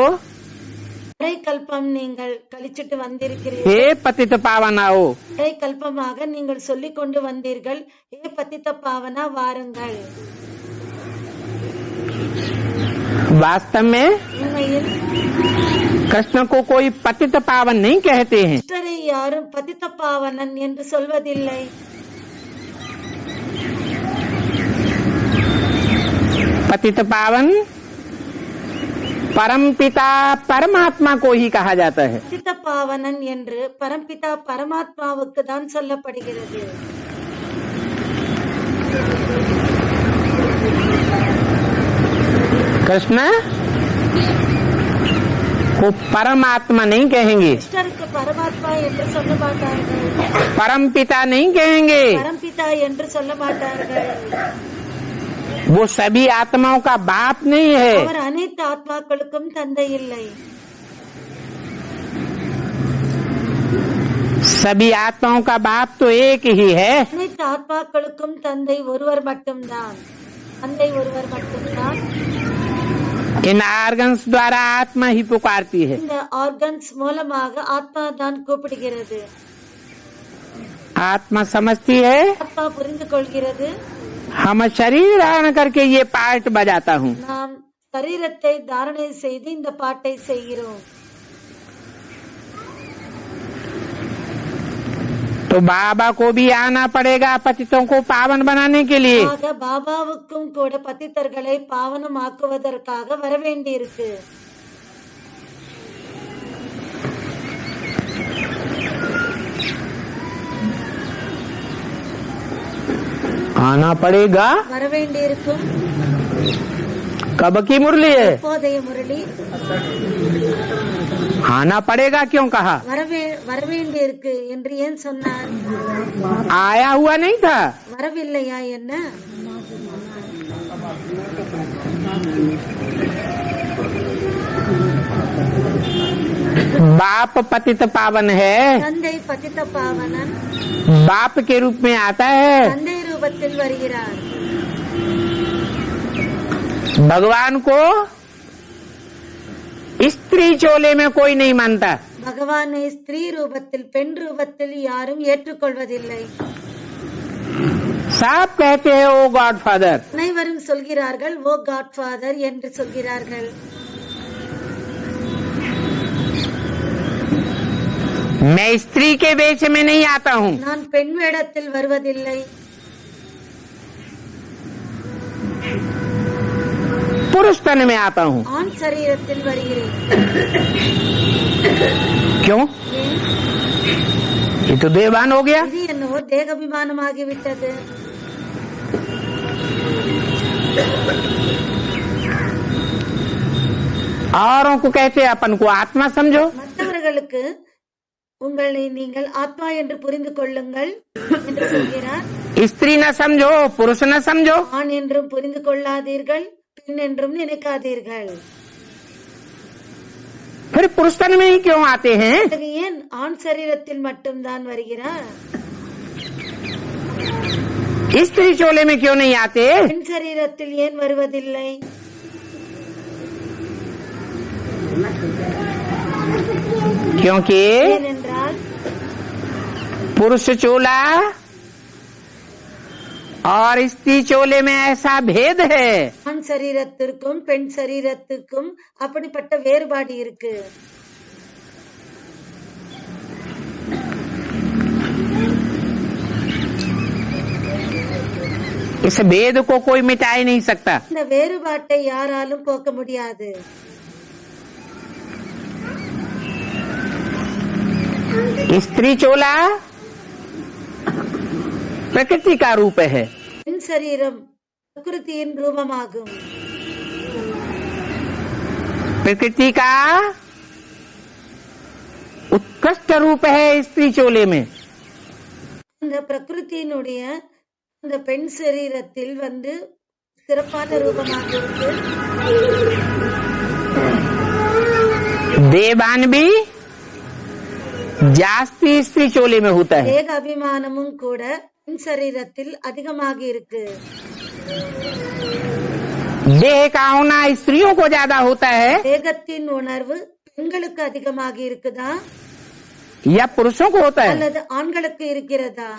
அரை கல்பம் நீங்கள் கழிச்சிட்டு வந்திருக்கிறீர்கள். हे पतित पावन आओ। அரை கல்பமாக நீங்கள் சொல்லிக் கொண்டு வந்தீர்கள், ஏ பத்தித்த பாவனா வாருங்கள். वास्तव में உண்மையில் कृष्ण को कोई पतित पावन नहीं कहते हैं। கிருஷ்ணரை யாரும் பத்தித்த பாவனன் என்று சொல்வதில்லை. पतित पावन परम पिता परमात्मा को ही कहा जाता है। பத்தித்த பாவனன் என்று பரம்பிதா பரமாத்மாவுக்கு தான் சொல்லப்படுகிறது. कृष्ण को परमात्मा नहीं कहेंगे, கிருஷ்ணருக்கு பரமாத்மா என்று சொல்ல மாட்டார்கள், परम पिता नहीं कहेंगे। பரம்பிதா என்று சொல்ல மாட்டார்கள். वो सभी आत्माओं का बाप नहीं है। அவர் அனைத்து ஆத்மாக்களுக்கும் தந்தை இல்லை. सभी आत्माओं का बाप तो एक ही है। அனைத்து ஆத்மாக்களுக்கும் தந்தை ஒருவர் மட்டும்தான். தந்தை ஒருவர் மட்டும்தான். इन आर्गन्स द्वारा आत्मा ही पुकारती है। இந்த ஆர்கன்ஸ் மூலமாக ஆத்மா தான் கூப்பிடுகிறது. आत्मा समझती है, ஆத்மா புரிந்து கொள்கிறது. हम शरीर धारण करके ये पार्ट बजाता हूँ। நாம் சரீரத்தை தாரணை செய்து இந்த பாட்டை செய்கிறோம். तो बाबा को भी आना पड़ेगा पतितों को पावन बनाने के लिए। ஆக பாபாவுக்கும் கூட பத்தித்தர்களை பாவனம் ஆக்குவதற்காக வர வேண்டியிருக்கு. आना पड़ेगा। வர வேண்டியிருக்கும். कब की मुरली है? இப்போதைய முரளி. आना पड़ेगा क्यों कहा? வர வேண்டியிருக்கு என்று ஏன் சொன்னார்? आया हुआ नहीं था। வரவில்லையா என்ன? बाप पतित पावन है, தந்தை பத்தித்த பாவனன் बाप के रूप में आता है। தந்தை ரூபத்தில் வருகிறார். भगवान को स्त्री चोले में कोई नहीं मानता। பகவானை ஸ்திரீ ரூபத்தில் பெண் ரூபத்தில் யாரும் ஏற்றுக்கொள்வதில்லை. सब कहते हैं ओ गॉड फादर। அனைவரும் சொல்கிறார்கள் ஓ காட்ஃபாதர் என்று சொல்கிறார்கள். मैं स्त्री के वेश में नहीं आता हूँ, நான் பெண் வேடத்தில் வருவதில்லை, पुरुष तन में आता हूँ। ஆண் சரீரத்தில் வருகிறேன். क्यों? ஏன்? ये तो देवान हो गया। இது என்னவோ தேகாபிமானமாகிவிட்டது. औरों को कहते हैं अपन को आत्मा समझो, மற்றவர்களுக்கு உங்களை நீங்கள் ஆத்மா என்று புரிந்து கொள்ளுங்கள் என்று சொல்கிறார். स्त्री न समझो, पुरुष न समझो। ஆண் என்றும் புரிந்து கொள்ளாதீர்கள், பெண் என்றும் நினைக்காதீர்கள். फिर पुरुष तन में ही क्यों आते हैं? பிறகு ஏன் ஆண் சரீரத்தில் மட்டும்தான் வருகிறார், स्त्री चोले में क्यों नहीं आते? பெண் சரீரத்தில் ஏன் வருவதில்லை? क्योंकि ஏனென்றால் पुरुष चोला और स्त्री चोले में ऐसा भेद है। ஆண் சரீரத்திற்கும் பெண் சரீரத்துக்கும் அப்படிப்பட்ட வேறுபாடு இருக்கு. इस भेद को कोई मिटा ही नहीं सकता। இந்த வேறுபாட்டை யாராலும் போக்க முடியாது. स्त्री चोला प्रकृति का रूप है, பெண் சரீரம் பிரகிருதியின் ரூபமாகும். प्रकृति का उत्कृष्ट रूप है स्त्री चोले में। அந்த பிரகிருத்தியினுடைய அந்த பெண் சரீரத்தில் சிறப்பான ரூபமாக இருக்கு. देवान भी जास्ती स्त्री चोले में होता है। தேக அபிமானமும் கூட பெண் சரீரத்தில் அதிகமாக இருக்கு. देह का होना स्त्रियों को ज्यादा होता है தேகத்தின் உணர்வு பெண்களுக்கு அதிகமாக இருக்குதா या पुरुषों को होता है? அல்லது ஆண்களுக்கு இருக்கிறதா?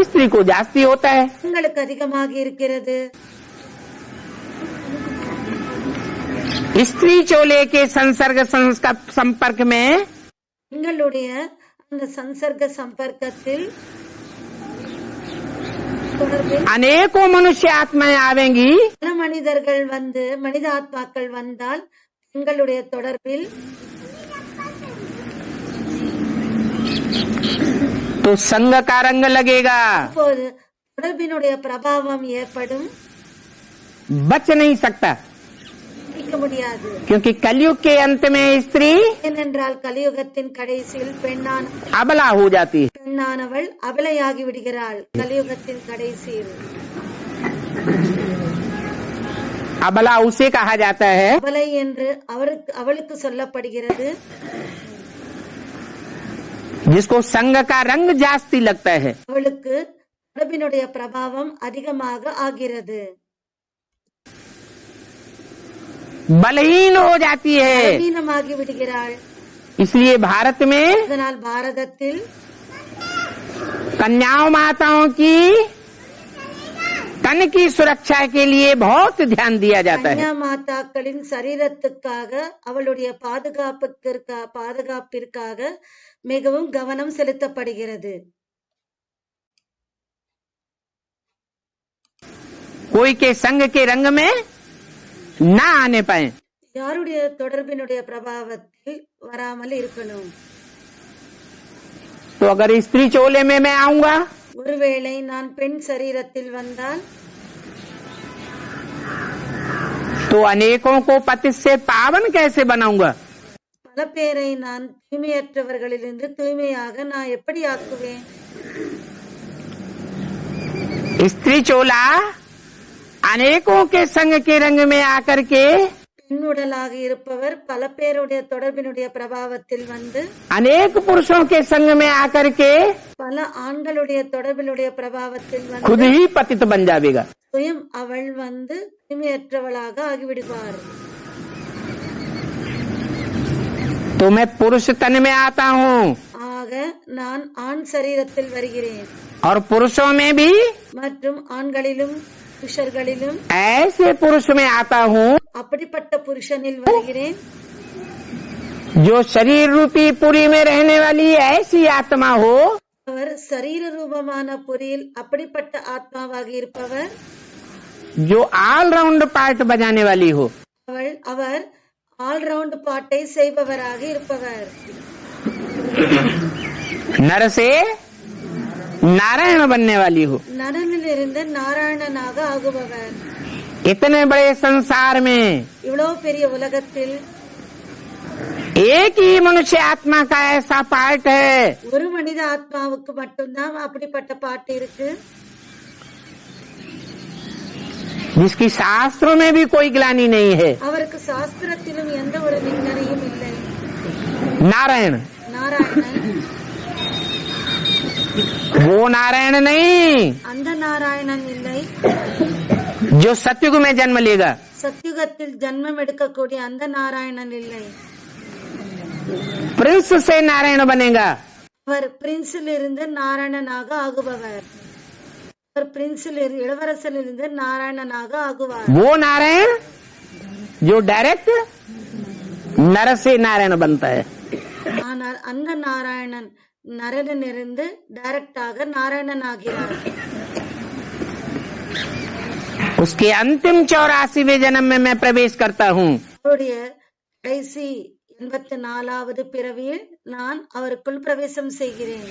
स्त्री को जास्ती होता है। பெண்களுக்கு அதிகமாக இருக்கிறது. स्त्री चोले के संसर्ग संपर्क में பெண்களுடைய அந்த சம்சர்க சம்பர்க்கத்தில் தொடர்பில் अनेकों मनुष्य आत्माएं आवेंगी, பல மனிதர்கள் மனித ஆத்மாக்கள் வந்தால் பெண்களுடைய தொடர்பில் तो संग का रंग लगेगा, அப்போது தொடர்பினுடைய பிரபாவம் ஏற்படும். बच नहीं सकता। இருக்க முடியாது. क्योंकि कलयुग के अंत में स्त्री ஏனென்றால் கலியுகத்தின் கடைசியில் अबला हो जाती है। பெண்ணானவள் அபலையாகி விடுகிறாள். கலியுகத்தின் கடைசியில் अबला उसे कहा जाता है அபலை என்று அவளுக்கு சொல்லப்படுகிறது, जिसको संग का रंग जास्ती लगता है। அவளுக்கு தொடர்பினுடைய பிரபாவம் அதிகமாக ஆகிறது, बलहीन हो जाती है। பலவீனமாகி விடுகிறாள். इसलिए भारत में அதனால் பாரதத்தில் कन्याओं माताओं की तन की सुरक्षा के लिए बहुत ध्यान दिया जाता है। கன்யா மாதாக்களின் சரீரத்துக்காக அவளுடைய பாதுகாப்பிற்காக மிகவும் கவனம் செலுத்தப்படுகிறது. कोई के संग के रंग में न आने पाए। யாருடைய தொடர்பினுடைய பிரபாவத்தில் வராமல் இருக்கணும். तो अगर स्त्री चोले में मैं आऊंगा ஒருவேளை நான் பெண் சரீரத்தில் வந்தால் तो अनेकों को पति से पावन कैसे बनाऊंगा? பல பேரை நான் தூய்மையற்றவர்களிலிருந்து தூய்மையாக நான் எப்படி ஆக்குவேன்? स्त्री चोला अनेकों के संग के रंग में आकर के பெண்ணுடலாக இருப்பவர் பல பேருடைய தொடர்பினுடைய பிரபாவத்தில் अनेक पुरुषों के संग में आकर के பல ஆண்களுடைய தொடர்பினுடைய பிரபாவத்தில் खुद ही पतित बन जाएगा। சுயம் அவள் தூய்மையற்றவளாக ஆகிவிடுவார். तो मैं पुरुष तन में आता हूँ, ஆக நான் ஆண் சரீரத்தில் வருகிறேன். और पुरुषों में भी மற்றும் ஆண்களிலும் புருஷர்களிலும் ऐसे पुरुष में आता हूँ அப்படிப்பட்ட புருஷனில் வருகிறேன், जो शरीर रूपी पुरी में रहने वाली ऐसी आत्मा हो, அவர் சரீர ரூபமான புரியில் அப்படிப்பட்ட ஆத்மாவாக இருப்பவர், जो ऑलराउंड पार्ट बजाने वाली हो, அவர் ஆல்ரவுண்ட் பாட்டை செய்பவராக இருப்பவர், नर से नारायण बनने वाली हो। நரனிலிருந்து நாராயணனாக ஆகுபவர்। इतने बड़े संसार में இவ்வளவு பெரிய உலகத்தில் एक ही मनुष्य आत्मा का ऐसा पार्ट है ஒரு மனித ஆத்மாவுக்கு மட்டும்தான் அப்படிப்பட்ட பாட்டு இருக்கு, जिसकी शास्त्रों में भी कोई ग्लानि नहीं है। அவருக்கு சாஸ்திரத்திலும் எந்த ஒரு நிந்தனையும் இல்லை। नारायण, நாராயணன், वो नारायण नहीं அந்த நாராயணன் இல்லை, जो सत्युग में जन्म लेगा। சத்யுகத்தில் ஜன்மம் எடுக்கக்கூடிய அந்த நாராயணன் இல்லை। प्रिंस से नारायण बनेगा, அவர் பிரின்ஸில் இருந்து நாராயணனாக ஆகுபவர், அவர் பிரின்ஸில் இளவரசனிலிருந்து நாராயணனாக ஆகுவார்। वो नारायण जो डायरेक्ट नर से नारायण बनता है। ஆனால் அந்த நாராயணன் நரனிலிருந்து டைரக்டாக நாராயணன் ஆகிறார்। उसके अंतिम 84वें जन्म में मैं प्रवेश करता हूँ। அவருடைய கடைசி 84வது பிறவியில் நான் அவருக்குள் பிரவேசம் செய்கிறேன்।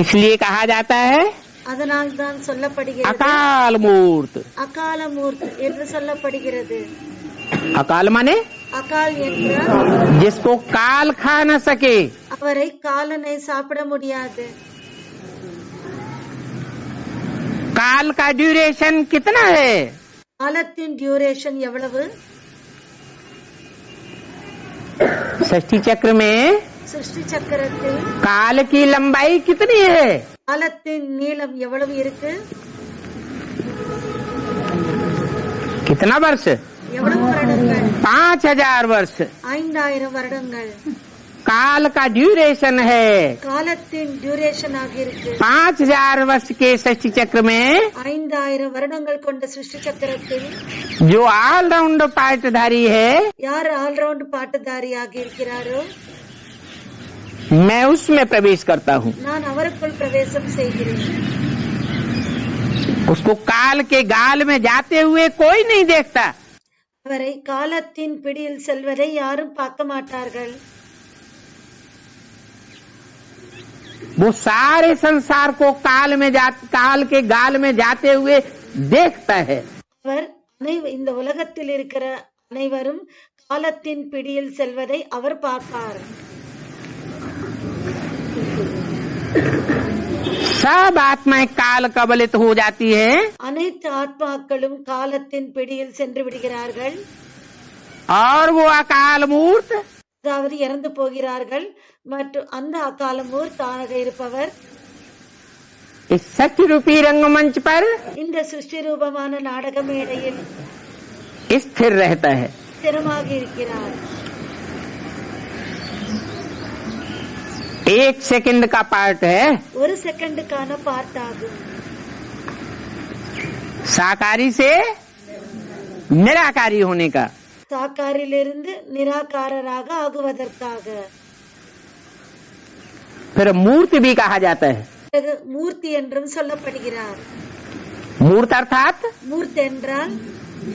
इसलिए कहा जाता है அதனால் தான் சொல்லப்படுகிறது अकाल मूर्त। அகால மூர்த்தி என்று சொல்லப்படுகிறது। अकाल माने அகால் என்றால் जिसको काल खा न सके, அவரை காலனை சாப்பிட முடியாது। काल का ड्यूरेशन कितना है? காலத்தின் டியூரேஷன் எவ்வளவு? षष्ठी चक्र में சிருஷ்டி சக்கரத்தில் काल की लंबाई कितनी है? காலத்தின் நீளம் எவ்வளவு இருக்கு? कितना वर्ष? எவ்வளவு வருடங்கள்? 5000 वर्ष 5000 வருடங்கள் काल का ड्यूरेशन है। காலத்தின் டியூரேஷன் ஆக இருக்கு। 5000 वर्ष के षष्ठी चक्र में 5000 வருடங்கள் கொண்ட சிருஷ்டி சக்கரத்தில் जो ऑलराउंड पार्टधारी है, யார் ஆல்ரவுண்ட் பாட்டுதாரியாக இருக்கிறாரோ मैं उसमें प्रवेश करता हूँ। நான் அவருக்குள் பிரவேசம் செய்கிறேன்। उसको काल के गाल में जाते हुए कोई नहीं देखता। அவரை காலத்தின் பிடியில் செல்வதை யாரும் பார்க்க மாட்டார்கள்। वो सारे संसार को काल के गाल में जाते हुए देखता है। அவர் இந்த உலகத்தில் இருக்கிற அனைவரும் காலத்தின் பிடியில் செல்வதை அவர் பார்ப்பார்। सब आत्माएं काल कबलित हो जाती है அனைத்து ஆத்மாக்களும் காலத்தின் பிடியில் சென்று விடுகிறார்கள், और वो अकाल मूर्त அதாவது இறந்து போகிறார்கள்। மற்றும் அந்த அகால மூர்த்தாக இருப்பவர் इस सत्य रूपी रंगमंच पर இந்த சிருஷ்டி ரூபமான நாடக மேடையில் स्थिर रहता है। ஸ்திரமாக இருக்கிறார்। 1 सेकंड का पार्ट है ஒரு செகண்டுக்கான பார்ட் ஆகும்। साकारी से निराकारी होने का। சாக்காரிலிருந்து நிராகாரராக ஆகுவதற்காக। फिर मूर्ति भी कहा जाता है। பிறகு மூர்த்தி என்றும் சொல்லப்படுகிறார்। मूर्त अर्थात மூர்த்தி என்றால்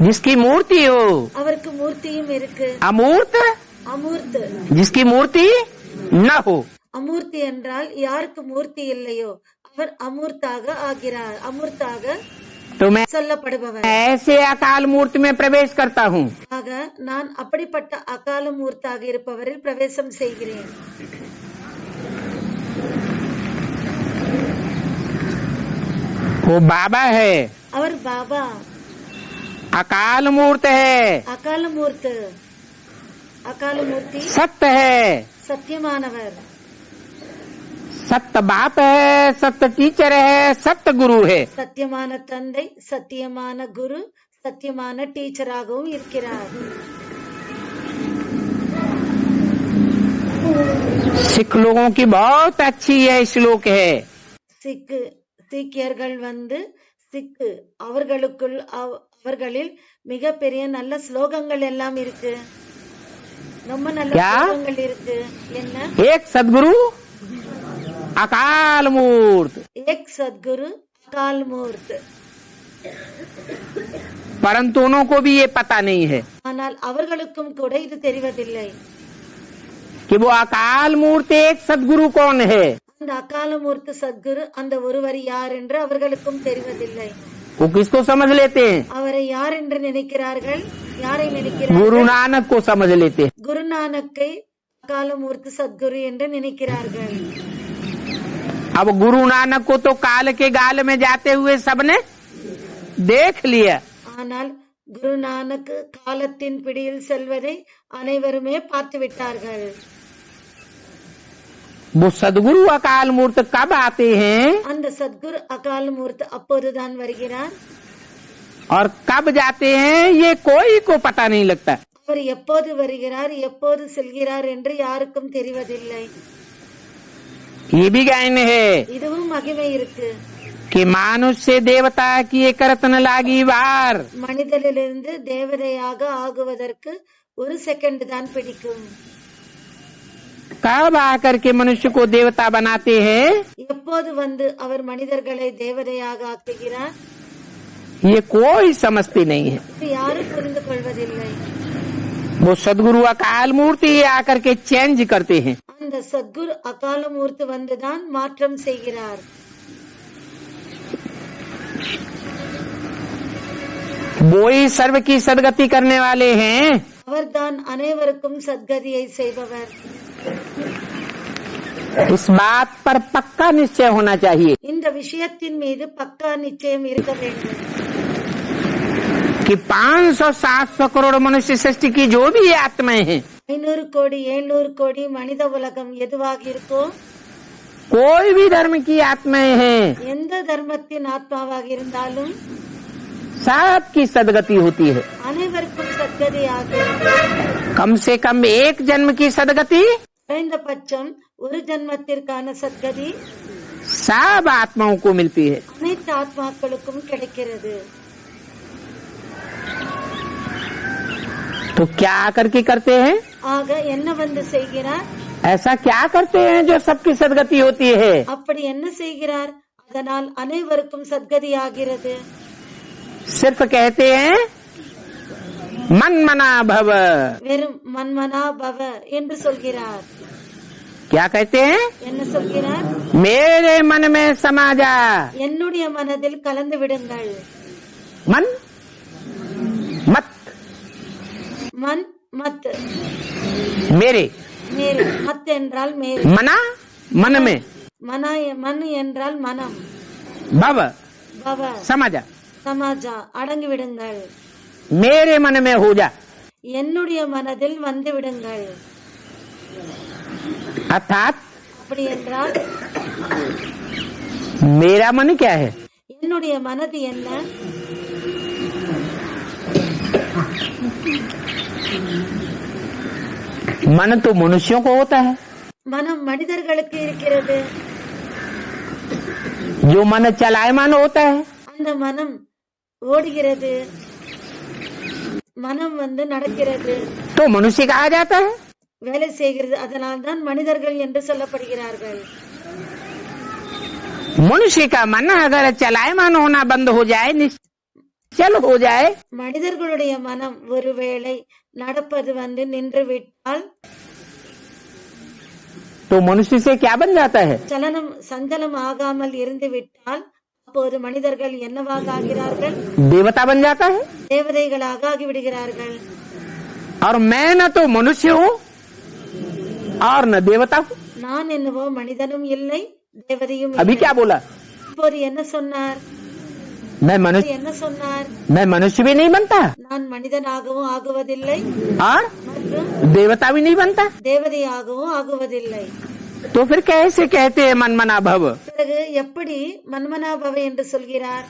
जिसकी मूर्ति हो, அவருக்கு மூர்த்தியும் இருக்கு। अमूर्त அமூர்த்து, जिसकी मूर्ति न हो। அமூர்த்தி என்றால் யாருக்கு மூர்த்தி இல்லையோ அவர் அமூர்த்தாக ஆகிறார், அமூர்த்தாக तो मैं சொல்லப்படுபவர்। ऐसे अकाल मूर्ति में प्रवेश करता हूँ। ஆக நான் அப்படிப்பட்ட அகால மூர்த்தாக இருப்பவரில் பிரவேசம் செய்கிறேன்। वो बाबा है, அவர் பாபா, अकाल मूर्त है, அகால மூர்த்து, அகால மூர்த்தி सत्य है, சத்தியமானவர், सत्य बाप है, सत्य टीचर है, सत्य गुरु है। சத்தியமான தந்தை, சத்தியமான குரு, சத்தியமான டீச்சராகவும் இருக்கிறார்। सिख लोगों की बहुत अच्छी यह श्लोक है। சீக்கியர்கள் சிக்கு அவர்களில் மிகப்பெரிய நல்ல ஸ்லோகங்கள் எல்லாம் இருக்கு. ரொம்ப நல்ல ஸ்லோகங்கள் இருக்கு. என்ன? एक सदगुरु अकाल मूर्त, एक सदगुरु अकाल मूर्त, परंतु उनको भी ये पता नहीं है ஆனால் அவர்களுக்கும் கூட இது தெரிவதில்லை कि वो अकाल मूर्त एक सदगुरु कौन है। அந்த அகால மூர்த்தி சத்குரு அந்த ஒருவர் யார் என்று அவர்களுக்கும் தெரிவதில்லை. वो किसको समझ लेते हैं? அவரை யார் என்று நினைக்கிறார்கள்? யாரை நினைக்கிறார்கள்? गुरु नानक को समझ लेते हैं। குரு நானக்கை அகால மூர்த்தி சத்குரு என்று நினைக்கிறார்கள். अब गुरु नानक को तो काल के गाल में जाते हुए सबने देख लिया। ஆனால் குரு நானக் காலத்தின் பிடியில் செல்வதை அனைவருமே பார்த்து விட்டார்கள். वो सदगुरु अकाल मूर्त कब आते हैं அந்த சத்குரு அகால மூர்த்தி அப்போதுதான் வருகிறார். और कब जाते हैं ये कोई को पता नहीं लगता। அவர் எப்போது வருகிறார் எப்போது செல்கிறார் என்று யாருக்கும் தெரிவதில்லை. ये भी गायन है இதுவும் மகிமை இருக்கு. कि मानुष से देवता की एक रत्न लागी वार। மனிதனிலிருந்து தேவதையாக ஆகுவதற்கு ஒரு செகண்ட் தான் பிடிக்கும். कब आकर के मनुष्य को देवता बनाते हैं எப்போது அவர் மனிதர்களை தேவதையாக ஆக்குகிறார் ये कोई समझते नहीं है। இது யாரும் புரிந்து கொள்வதில்லை. वो सदगुरु अकाल मूर्ति आकर के चेंज करते हैं। அந்த சத்குரு அகால மூர்த்தி வந்துதான் மாற்றம் செய்கிறார். वो ही सर्व की सदगति करने वाले हैं। அவர்தான் அனைவருக்கும் சத்கதியை செய்பவர். इस बात पर पक्का निश्चय होना चाहिए இந்த விஷயத்தின் மீது பக்கா நிச்சயம் இருக்க வேண்டும் कि 500-700 करोड़ मनुष्य सृष्टि की जो भी आत्माएं हैं 500 கோடி 700 கோடி மனித உலகம் எதுவாக இருக்கோ कोई भी धर्म की आत्माएं हैं எந்த தர்மத்தின் ஆத்மாவாக இருந்தாலும் सबकी सदगति होती है। அனைவருக்கும் சத்கதி ஆகும். कम से कम एक जन्म की सदगति குறைந்தபட்சம் ஒரு ஜன்மத்திற்கான சத்கதி सब आत्माओं को मिलती है। அனைத்து ஆத்மாக்களுக்கும் கிடைக்கிறது. तो क्या करके करते हैं ஆக என்ன செய்கிறார்? ऐसा क्या करते हैं जो सबकी सदगति होती है। அப்படி என்ன செய்கிறார் அதனால் அனைவருக்கும் சத்கதி ஆகிறது? सिर्फ कहते हैं मन मना भव। வெறும் மன்மனா பவ என்று சொல்கிறார். क्या कहते हैं? என்ன சொல்கிறார்? मेरे मन में समा जा। என்னுடைய மனதில் கலந்து விடுங்கள். मन मत மன் மத் मेरे மேரு மத் என்றால் மேரு. मना मन में மன் என்றால் மனம். भव பவ समझा சமாஜா அடங்கி விடுங்கள். मेरे मन में हो जा। என்னுடைய மனதில் வந்து விடுங்கள். अर्थात அப்படி என்றால் मेरा मन क्या है? என்னுடைய மனது என்ன? मन तो मनुष्यों को होता है। மனம் மனிதர்களுக்கு இருக்கிறது. जो मन चलायमान होता है அந்த மனம் ஓடுகிறது. மனம் நடக்கிறது. तो मनुष्य कहा जाता है। வேலை செய்கிறது. அதனால்தான் மனிதர்கள் என்று சொல்லப்படுகிறார்கள். मनुष्य का मन अगर चलायमान होना बंद हो जाए निश्चल हो जाए மனிதர்களுடைய மனம் ஒருவேளை நடப்பது நின்று விட்டால் तो मनुष्य से क्या बन जाता है? சலனம் சஞ்சலம் ஆகாமல் இருந்து விட்டால் அப்போது மனிதர்கள் என்னவாக ஆகிறார்கள்? देवता बन जाता है। தேவதைகளாக ஆகிவிடுகிறார்கள். और मैं न तो मनुष्य हूँ और न देवता हूँ। நான் என்னவோ மனிதனும் இல்லை தேவதையும் अभी இல்லை. क्या बोला? இப்போது என்ன சொன்னார்? मैं मनुष्य என்ன சொன்னார்? मैं मनुष्य भी नहीं बनता நான் மனிதனாகவும் ஆகுவதில்லை और மற்றும் देवता भी नहीं बनता। தேவதையாகவும் ஆகுவதில்லை. तो फिर कैसे कहते हैं मन मना भव? பிறகு எப்படி மன்மனாபவ என்று சொல்கிறார்?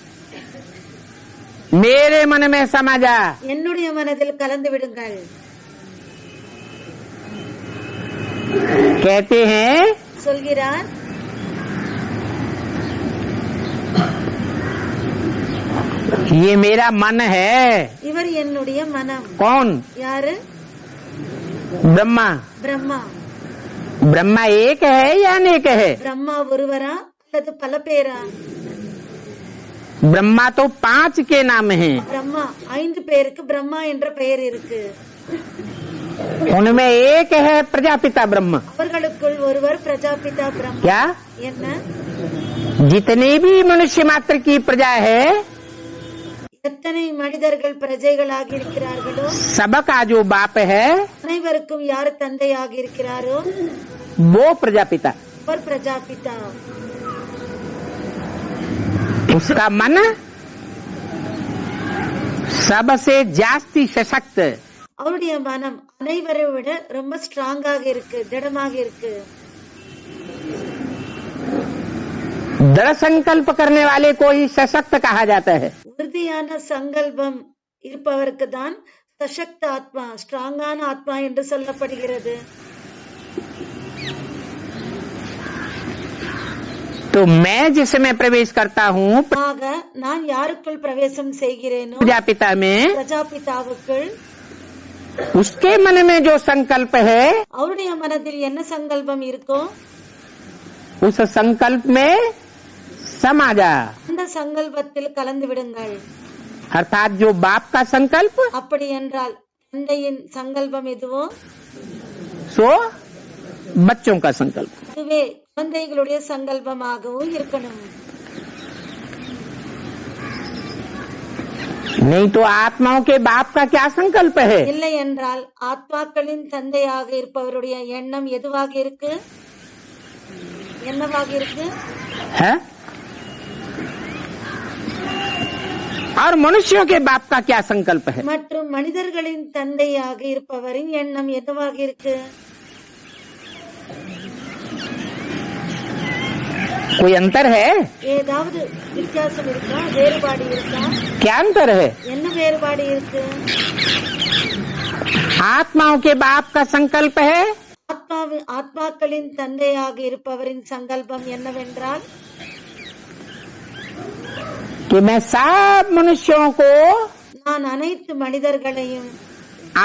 मेरे मन में समा जा। என்னுடைய மனதில் கலந்து விடுங்கள். कहते हैं சொல்கிறார், ये मेरा मन है। இவர் என்னுடைய மனம். कौन? யாரு? ब्रह्मा। பிரம்மா. ब्रह्मा एक है या अनेक है? பிரம்மா ஒருவரா அல்லது பல பேரா? ब्रह्मा तो 5 के नाम हैं। பிரம்மா 5 பேருக்கு பிரம்மா என்ற பெயர் இருக்கு. उनमें एक है प्रजापिता ब्रह्म। அவர்களுக்குள் ஒருவர் பிரஜாபிதா பிரம்மா. क्या? என்ன? जितने भी मनुष्य मात्र की प्रजा है, எத்தனை மனிதர்கள் பிரஜைகளாக இருக்கிறார்களோ सबका जो बाप है அனைவருக்கும் யார் தந்தையாக இருக்கிறாரோ वो प्रजापिता। அவர் பிரஜாபிதா. उसका मन सबसे जास्ती सशक्त, அவருடைய மனம் அனைவரை விட ரொம்ப ஸ்ட்ராங்காக இருக்கு, திடமாக இருக்கு. दृढ़ संकल्प करने वाले को ही सशक्त कहा जाता है। உறுதியான சங்கல்பம் இருப்பவருக்கு தான் சசக்த ஆத்மா, ஸ்ட்ராங்கான ஆத்மா என்று சொல்லப்படுகிறது. तो मैं जिसमें प्रवेश करता हूँ ஆக நான் யாருக்குள் பிரவேசம் செய்கிறேனோ प्रजापिता में, பிரஜாபிதாவுக்குள், उसके मन में जो संकल्प है அவருடைய மனதில் என்ன சங்கல்பம் இருக்கோ उस संकल्प में समा जा। அந்த சங்கல்பத்தில் கலந்து விடுங்கள். अर्थात जो बाप का संकल्प அப்படி என்றால் தந்தையின் சங்கல்பம் எதுவோ सो बच्चों का संकल्प। அதுவே குழந்தைகளுடைய சங்கல்பமாகவும் இருக்கணும். नहीं तो आत्माओं के बाप का क्या संकल्प है? இல்லை என்றால் ஆத்மாக்களின் தந்தையாக இருப்பவருடைய எண்ணம் எதுவாக இருக்கு, என்னவாக இருக்கு? है? और मनुष्यों के बाप का क्या संकल्प है? மற்றும் மனிதர்களின் தந்தையாக இருப்பவரின் எண்ணம் எதுவாக இருக்கு? कोई अंतर है? ஏதாவது வித்தியாசம் இருக்கா, வேறுபாடு இருக்கா? क्या अंतर है? என்ன வேறுபாடு இருக்கு? आत्माओं के बाप का संकल्प है ஆத்மாக்களின் தந்தையாக இருப்பவரின் சங்கல்பம் என்னவென்றால் कि मैं सब मनुष्यों को நான் அனைத்து மனிதர்களையும்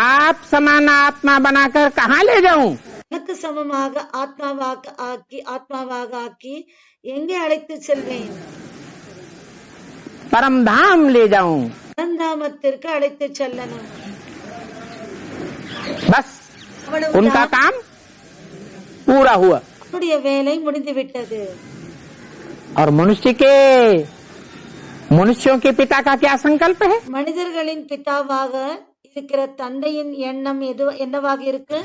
आप समान आत्मा बनाकर कहाँ ले जाऊं? எனக்கு சமமாக ஆத்மாவாக ஆக்கி எங்கே அழைத்து செல்வேன்? परम धाम ले जाऊं। பரந்தாமத்திற்கு அழைத்து செல்லணும். बस उनका काम पूरा हुआ। அவருடைய வேலை முடிந்துவிட்டது. और मनुष्यों के पिता का क्या संकल्प है? மனிதர்களின் பிதாவாக இருக்கிற தந்தையின் எண்ணம் என்னவாக இருக்கு?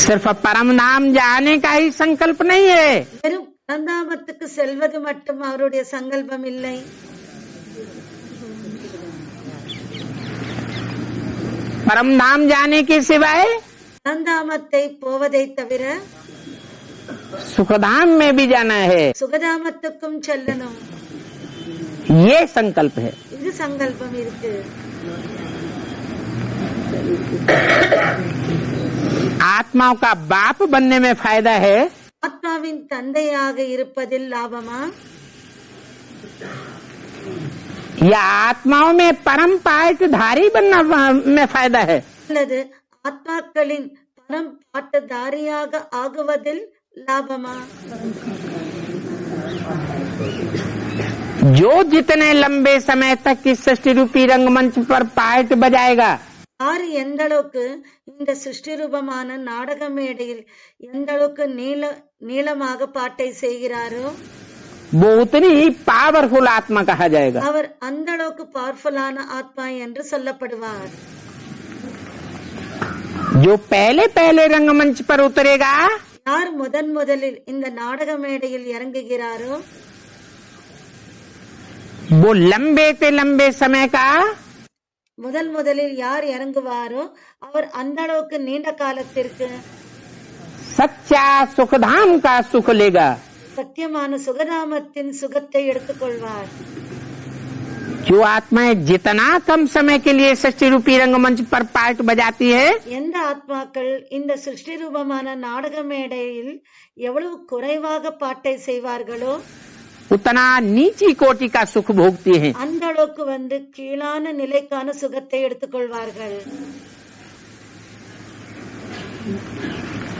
सिर्फ परम धाम जाने का ही संकल्प नहीं है। வெறும் பரந்தாமத்துக்கு செல்வது மட்டும் அவருடைய சங்கல்பம் இல்லை. परम धाम जाने के सिवाय பரந்தாமத்தை போவதை தவிர सुखधाम में भी जाना है, சுகதாமத்துக்கும் செல்லணும். ये संकल्प है। இது சங்கல்பம் இருக்கு. आत्माओं का बाप बनने में फायदा है ஆத்மாவின் தந்தையாக இருப்பதில் லாபமா, या आत्माओं में परम पाठधारी बनना में फायदा है? அல்லது ஆத்மாக்களின் பரம் பாட்டுதாரியாக ஆகுவதில் லாபமா? जो जितने लंबे समय तक इस सृष्टि रूपी रंगमंच पर पाठ बजाएगा, யார் எந்த அளவுக்கு இந்த சிருஷ்டி ரூபமான நாடக மேடையில் எந்த அளவுக்கு நீளமாக பாட்டை செய்கிறாரோ वो उतनी ही पावरफुल आत्मा कहा जाएगा। அவர் அந்த அளவுக்கு பவர்ஃபுல்லான ஆத்மா என்று சொல்லப்படுவார். जो पहले पहले रंगमंच पर उतरेगा, யார் முதலில் இந்த நாடக மேடையில் இறங்குகிறாரோ वो लंबे से लंबे समय का முதலில் யார் இறங்குவாரோ அவர் அந்த அளவுக்கு நீண்ட காலத்திற்கு सच्चा सुखधाम का सुख लेगा। சத்தியமான சுகதாமத்தின் சுகத்தை எடுத்துக்கொள்வார். जो आत्माएं जितना कम समय के लिए षष्ठी रूपी रंगमंच पर पार्ट बजाती है, எந்த ஆத்மாக்கள் இந்த சிருஷ்டி ரூபமான நாடக மேடையில் எவ்வளவு குறைவாக பாட்டை செய்வார்களோ उतना नीची कोटि का सुख भोगती हैं। அந்த அளவுக்கு கீழான நிலைக்கான சுகத்தை எடுத்துக்கொள்வார்கள்.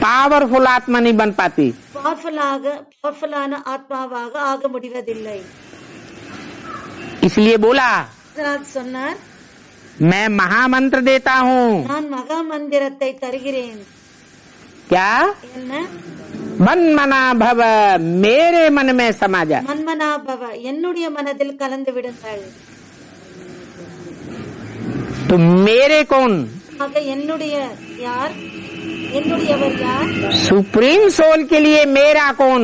पावरफुल आत्मा नहीं बन पाती। பவர்ஃபுல்லான ஆத்மாவாக ஆக முடிவதில்லை. इसलिए बोला சொன்னார், मैं महामंत्र देता हूँ। நான் மகா மந்திரத்தை தருகிறேன். क्या? என்ன? மன்மனா பவ मेरे मन में समा जा। மன்மனா பவ என்னுடைய மனதில் கலந்து விடுங்கள். तो मेरे कौन? ஆக என்னுடைய யார்? என்னுடையவர் யார்? सुप्रीम सोल के लिए मेरा कौन?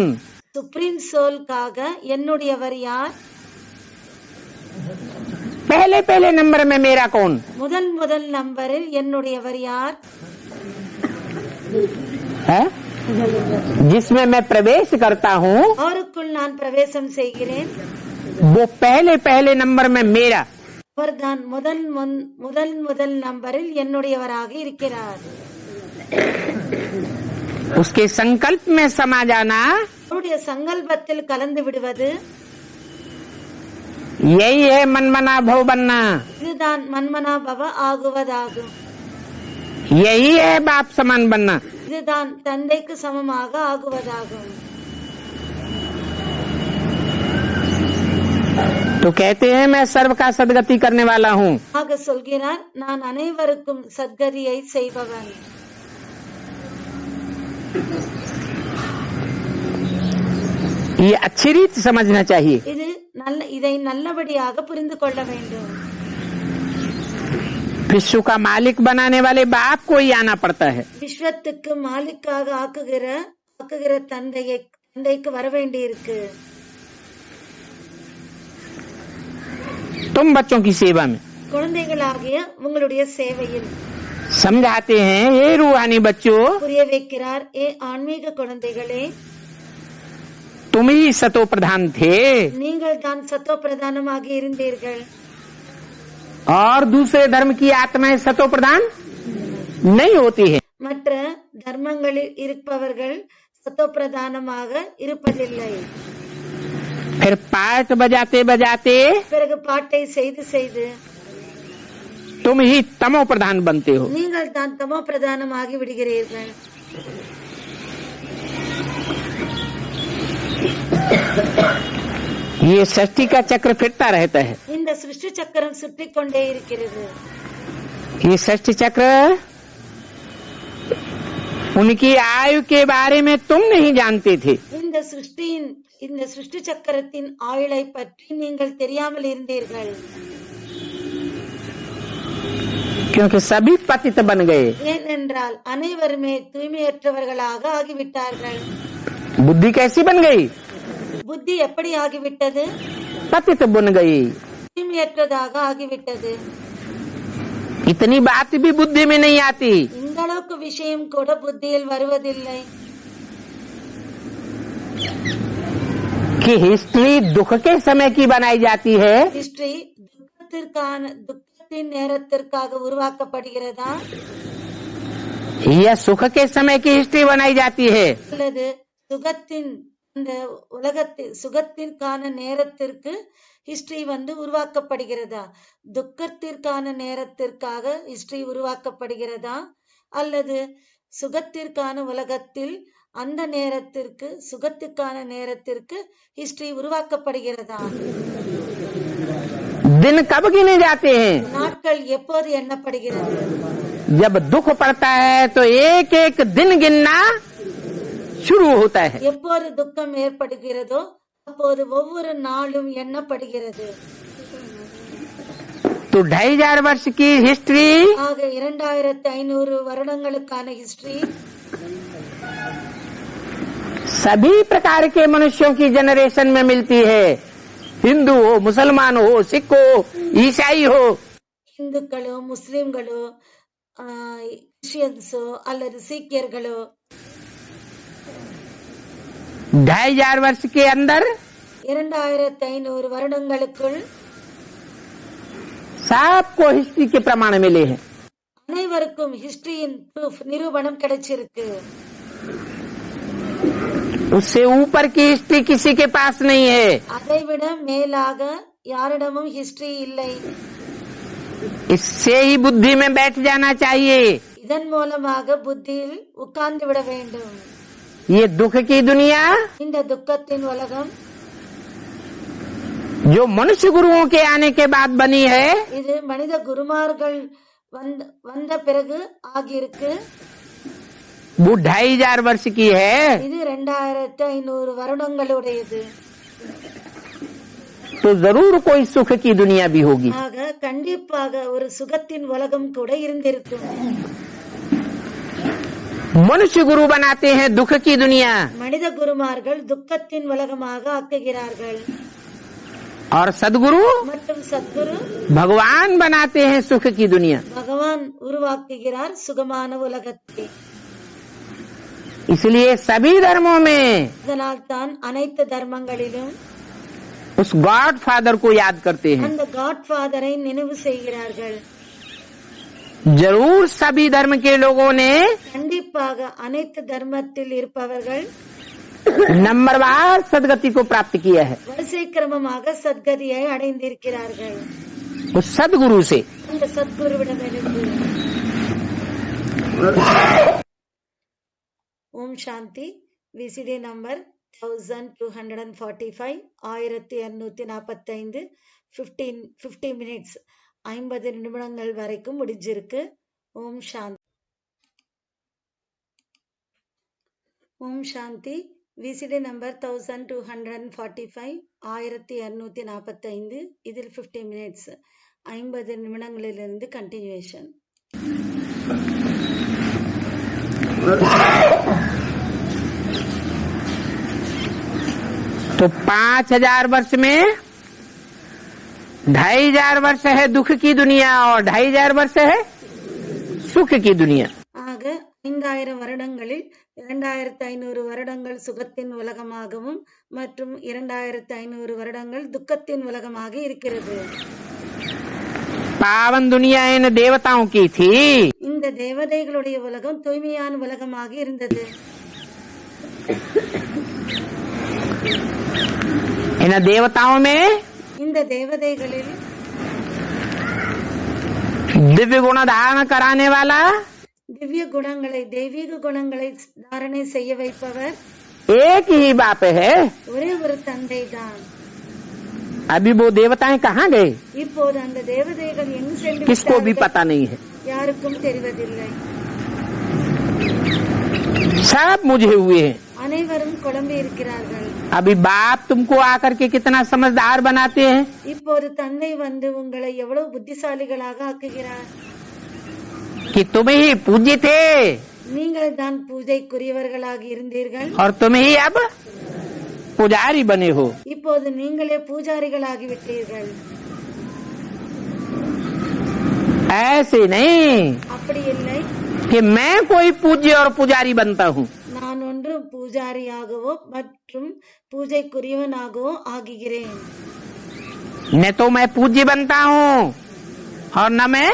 சுப்ரீம் சோல்காக என்னுடையவர் யார்? पहले पहले नंबर में मेरा कौन? முதல் நம்பரில் என்னுடையவர் யார்? है जिसमें मैं प्रवेश करता हूँ, அவருக்குள் நான் பிரவேசம் செய்கிறேன். वो पहले पहले नंबर में मेरा। அவர்தான் முதல் நம்பரில் என்னுடையவராக இருக்கிறார். उसके संकल्प में समा जाना, அவருடைய சங்கல்பத்தில் கலந்து விடுவது, यही है मनमना भव बनना। இதுதான் மன்மனா பவ ஆகுவதாகும். यही है बाप समान बनना। இதுதான் தந்தைக்கு சமமாக ஆகுவதாகும். तो कहते हैं मैं सर्व का सदगति करने वाला हूँ। ஆக சொல்கிறார், நான் அனைவருக்கும் சத்கதியை செய்பவன். ये अच्छी रीत समझना चाहिए। இதை நல்லபடியாக புரிந்து கொள்ள வேண்டும். विश्व का मालिक बनाने वाले बाप को ही आना पड़ता है। விஸ்வத்துக்கு மாலிக்காக ஆக்குகிற தந்தைக்கு வர வேண்டி இருக்கு. तुम बच्चों की सेवा में குழந்தைகளாகிய உங்களுடைய சேவையில் समझाते हैं, ये रूहानी बच्चों, புரிய வைக்கிறார், ஏ ஆன்மீக குழந்தைகளே, तुम ही सतो प्रधान थे நீங்கள் தான் சத்தோ பிரதானமாக இருந்தீர்கள். और दूसरे धर्म की आत्माएं सतो प्रधान नहीं होती है। மற்ற தர்மங்களில் இருப்பவர்கள் சத்தோ பிரதானமாக இருப்பதில்லை. फिर पाठ बजाते बजाते பிறகு பாட்டை செய்து तुम ही तमो प्रधान बनते हो। நீங்கள் தான் தமோ பிரதானமாகி விடுகிறீர்கள். ये सृष्टि का चक्र फिरता रहता है। இந்த சிருஷ்டி சக்கரம் சுற்றி கொண்டே இருக்கிறது. ये सृष्टि चक्र उनकी आयु के बारे में तुम नहीं जानते थे। இந்த சிருஷ்டி சக்கரத்தின் ஆயுளை பற்றி நீங்கள் தெரியாமல் இருந்தீர்கள். क्योंकि सभी पतित बन गए। ஏனென்றால் அனைவருமே தூய்மையற்றவர்களாக ஆகிவிட்டார்கள். बुद्धि कैसी बन गई? புத்தி எப்படி ஆகிவிட்டது? पतित बन गई। தூய்மையற்றதாக ஆகிவிட்டது. इतनी बात भी बुद्धि में नहीं आती। இந்த அளவுக்கு விஷயம் கூட புத்தியில் வருவதில்லை. कि हिस्ट्री दुख के समय की बनाई जाती है, ஹிஸ்டரி துக்கத்தின் நேரத்திற்காக உருவாக்கப்படுகிறதா, या सुख के समय की हिस्ट्री बनाई जाती है? அல்லது சுகத்திற்கான நேரத்திற்கு ஹிஸ்டரி உருவாக்கப்படுகிறதா, துக்கத்திற்கான நேரத்திற்காக ஹிஸ்டரி உருவாக்கப்படுகிறதா, அல்லது சுகத்திற்கான உலகத்தில் அந்த நேரத்திற்கு சுகத்துக்கான நேரத்திற்கு ஹிஸ்டரி உருவாக்கப்படுகிறதா? दिन कब गिने जाते हैं? நாட்கள் எப்போது எண்ணப்படுகிறது? जब दुख पड़ता है तो एक एक दिन गिनना शुरू होता है। எப்போது துக்கம் ஏற்படுகிறதோ அப்போது ஒவ்வொரு நாளும் எண்ணப்படுகிறது. तो 2500 वर्ष की हिस्ट्री ஆக 2500 வருடங்களுக்கான ஹிஸ்டரி सभी प्रकार के मनुष्यों की जनरेशन में मिलती है। हिंदू हो, मुसलमान हो, सिख हो, ईसाई हो, இந்துக்களோ முஸ்லிம்களோ கிறிஸ்டியன்ஸோ அல்லது சீக்கியர்களோ 2500 वर्ष के अंदर 2500 வருடங்களுக்குள் सबको हिस्ट्री के प्रमाण मिले हैं। அனைவருக்கும் ஹிஸ்டரியின் ப்ரூஃப் நிரூபணம் கிடைச்சிருக்கு. उससे ऊपर की हिस्ट्री किसी के पास नहीं है। அதைவிட மேலாக யாரிடமும் ஹிஸ்டரி இல்லை. इससे ही बुद्धि में बैठ जाना चाहिए। இதன் மூலமாக புத்தியில் உட்கார்ந்து விட வேண்டும். ये दुख की दुनिया இந்த துக்கத்தின் உலகம் जो मनुष्य गुरुओं के आने के बाद बनी है, இது மனித குருமார்கள் வந்த பிறகு ஆகியிருக்கு. वो 2500 वर्ष की है। இது 2500 வருடங்களுடையது. तो जरूर कोई सुख की दुनिया भी होगी। ஆக கண்டிப்பாக ஒரு சுகத்தின் உலகம் கூட இருந்திருக்கும். मनुष्य गुरु बनाते हैं दुख की दुनिया, மனித குருமார்கள் துக்கத்தின் உலகமாக ஆக்குகிறார்கள். और सदगुरु மற்றும் சத்குரு भगवान बनाते हैं सुख की दुनिया। பகவான் உருவாக்குகிறார் சுகமான உலகத்தை. इसलिए सभी धर्मों में இதனால் தான் அனைத்து தர்மங்களிலும் उस गॉड फादर को याद करते हैं। அந்த காட்ஃபாதரை நினைவு செய்கிறார்கள். जरूर सभी धर्म के लोगों ने கண்டிப்பாக அனைத்து தர்மத்தில் இருப்பவர்கள் नंबरवार सदगति को प्राप्त किया है வரிசை கிரமமாக சத்கதியை அடைந்திருக்கிறார்கள் उस सदगुरु से। அந்த சத்குருவிடமிருந்து. ஓம் சாந்தி. விசிடி நம்பர் 1245 1245 50 மினிட்ஸ் 50 நிமிடங்கள் வரைக்கும் முடிஞ்சிருக்கு. ஓம் சாந்தி. ஓம் சாந்தி. விசிடி நம்பர் 1245 1245 இதில் 50 மினிட்ஸ் 50 நிமிடங்களிலிருந்து கண்டினியூஷன். तो 5000 वर्ष में 2500 वर्ष है दुख की दुनिया और 2500 वर्ष है सुख की दुनिया। ஆக 5000 வருடங்களில் 2500 வருடங்கள் சுகத்தின் உலகமாகவும் மற்றும் 2500 வருடங்கள் துக்கத்தின் உலகமாக இருக்கிறது. पावन दुनिया इन देवताओं की थी। இந்த தேவதைகளுடைய உலகம் தூய்மையான உலகமாக இருந்தது. इन देवताओं में இந்த தேவதைகளில் दिव्य गुण धारण कराने वाला திவ்ய குணங்களை தெய்வீக குணங்களை தாரணை செய்ய வைப்பவர் एक ही बाप है। ஒரே ஒரு தந்தை தான். अभी वो देवताएं कहाँ गए இப்போது அந்த தேவதைகள் எங்கு சென்று किसको भी விட்டார்கள்? पता नहीं है। யாருக்கும் தெரிவதில்லை. सब मुझे हुए हैं। அனைவரும் குழம்பி இருக்கிறார்கள். अभी बाप तुमको आकर के कितना समझदार बनाते हैं। இப்போது தந்தை வந்து உங்களை எவ்வளவு புத்திசாலிகளாக ஆக்குகிறார். कि तुम ही पूज्य थे நீங்கள் தான் பூஜைக்குரியவர்களாக இருந்தீர்கள். और तुम ही अब पुजारी बने हो। இப்போது நீங்களே பூஜாரிகளாகி விட்டீர்கள். ऐसे नहीं அப்படி இல்லை, कि मैं कोई पूज्य और पुजारी बनता हूँ। நான் ஒன்று பூஜாரியாகவோ மற்றும் பூஜைக்குரியவனாகவோ ஆகுகிறேன். न तो मैं पूज्य बनता हूँ और न मैं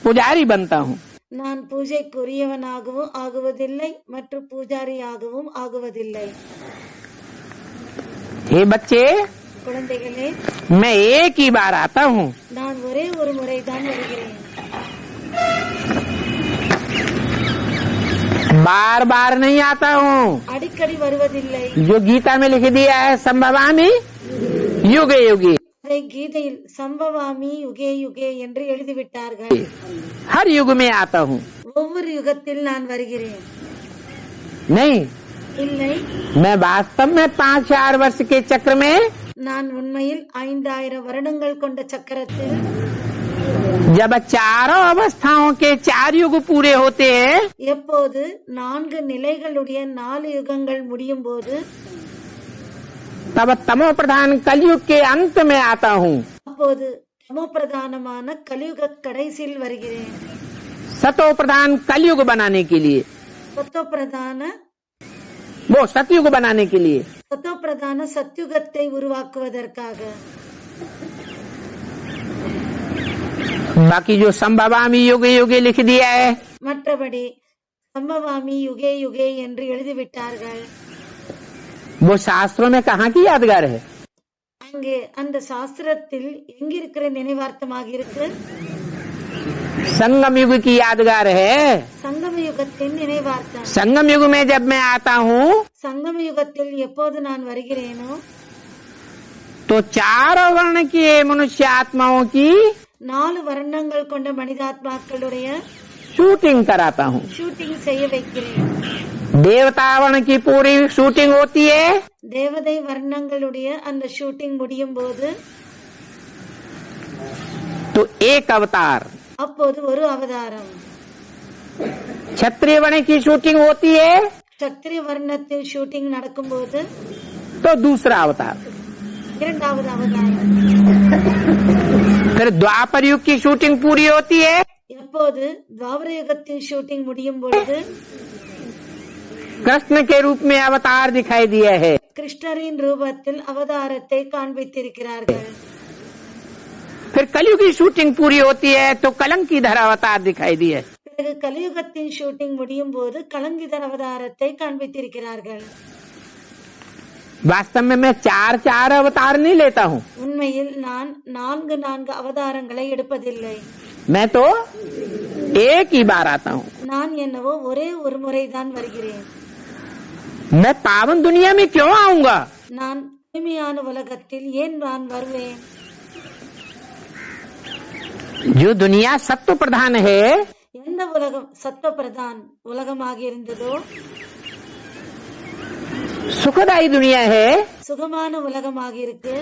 पुजारी बनता हूँ। நான் பூஜைக்குரியவனாகவும் ஆகுவதில்லை மற்றும் பூஜாரியாகவும் ஆகுவதில்லை. हे बच्चे, குழந்தைகளே, मैं एक ही बार आता हूँ। நான் ஒரே ஒரு முறைதான் வருகிறேன். बार बार नहीं आता हूँ। அடிக்கடி வருவதில்லை. जो गीता में लिख दिया है संभवामी युगे युगे, அதை கீதையில் சம்பவாமி யுகே யுகே என்று எழுதிவிட்டார்கள். हर युग में आता हूँ। ஒவ்வொரு யுகத்தில் நான் வருகிறேன். नहीं, இல்லை, मैं वास्तव में 5000 वर्ष के चक्र में நான் உண்மையில் 5000 வருடங்கள் கொண்ட சக்கரத்தில் जब चारों अवस्थाओं के 4 युग पूरे होते हैं, எப்போது 4 நிலைகளுடைய 4 யுகங்கள் முடியும் போது तब तमो प्रधान कलयुग के अंत में आता हूँ। அப்போது தமோ பிரதானமான கலியுக கடைசியில் வருகிறேன். सतो प्रधान कलयुग बनाने के लिए, சத்தோ பிரதான वो सतयुग बनाने के लिए। சத்தோ பிரதான சத்யுகத்தை உருவாக்குவதற்காக बाकी जो संभवामी युगे युगे लिख दिया है மற்றபடி சம்பவாமி யுகே யுகே என்று எழுதிவிட்டார்கள். वो शास्त्रों में कहाँ की यादगार है? அங்கே அந்த சாஸ்திரத்தில் எங்கிருக்கிற நினைவார்த்தமாக இருக்கு? संगम युग की यादगार है. சங்கம யுகத்தின் நினைவார்த்தம். संगम युग में जब मैं आता हूँ சங்கம யுகத்தில் எப்போது நான் வருகிறேனோ तो 4 वर्ण की मनुष्य आत्माओं की 4 வர்ணங்கள் கொண்ட மனிதாத்மாக்களுடைய शूटिंग कराता हूँ. ஷூட்டிங் செய்ய வைக்கிறேன். देवता वर्ण की पूरी शूटिंग होती है தேவதை வர்ணங்களுடைய அந்த ஷூட்டிங் முடியும் போது तो एक अवतार. அப்போது ஒரு அவதாரம். क्षत्रिय वर्ण की शूटिंग होती है சத்திரிய வர்ணத்தில் ஷூட்டிங் நடக்கும் போது तो दूसरा अवतार. இரண்டாவது அவதாரம். फिर द्वापर युग की शूटिंग पूरी होती है எப்போது துவாபர யுகத்தின் ஷூட்டிங் முடியும் பொழுது कृष्ण के रूप में अवतार दिखाई दिया है. கிருஷ்ணரின் ரூபத்தில் அவதாரத்தை காண்பித்திருக்கிறார்கள். फिर कलयुग की शूटिंग पूरी होती है तो कलंकीधर अवतार दिखाई दिए. பிறகு கலியுகத்தின் ஷூட்டிங் முடியும் போது கலங்கிதர் அவதாரத்தை காண்பித்திருக்கிறார்கள். वास्तव में मैं 4 अवतार नहीं लेता हूँ. உண்மையில் நான் 4 அவதாரங்களை எடுப்பதில்லை. मैं तो एक ही बार आता हूँ. நான் என்னவோ ஒரே ஒரு முறைதான் வருகிறேன். मैं पावन दुनिया में क्यों आऊंगा? நான் தூய்மையான உலகத்தில் ஏன் நான் வருவேன்? जो दुनिया सत्व प्रधान है எந்த உலகம் சத்துவ பிரதான் உலகமாக இருந்ததோ सुखदायी दुनिया है சுகமான உலகமாக இருக்கு.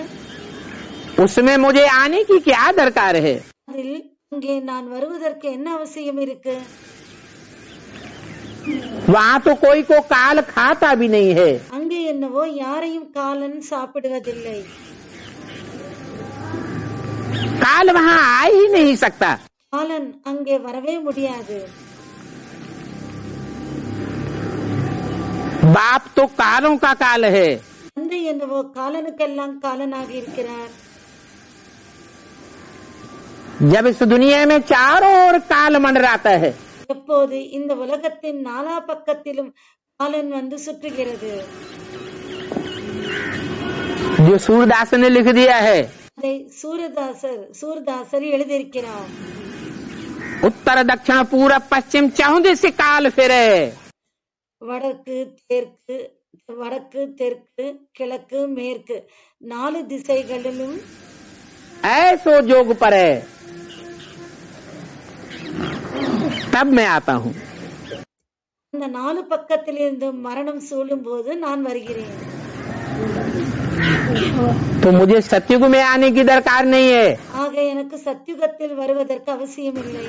उसमें मुझे आने की क्या दरकार है? அதில் இங்கே நான் வருவதற்கு என்ன அவசியம் இருக்கு? वहाँ तो कोई को काल खाता भी नहीं है. அங்கே என்னவோ யாரையும் காலன் சாப்பிடுவதில்லை. काल वहाँ आ ही नहीं सकता. காலன் அங்கே வரவே முடியாது. बाप तो कालों का काल है. தந்தை என்னவோ காலனுக்கெல்லாம் காலனாக இருக்கிறார். जब इस दुनिया में चारों ओर काल मंडराता है எப்போது இந்த உலகத்தின் நாலா பக்கத்திலும் காலன் வந்து சுற்றுகிறது. जो सूरदास ने लिख दिया है அதை சூரதாசர் எழுதியிருக்கிறார். उत्तर दक्षिण पूरब पश्चिम चहुं दिशा काल फिरे. வடக்கு தெற்கு கிழக்கு மேற்கு 4 திசைகளிலும் ऐसो जोग पर है. तब मैं आता हूँ. அந்த 4 பக்கத்திலிருந்து மரணம் சூழும் போது நான் வருகிறேன். तो मुझे सतयुग में आने की दरकार नहीं है. ஆக எனக்கு சத்யுகத்தில் வருவதற்கு அவசியம் இல்லை.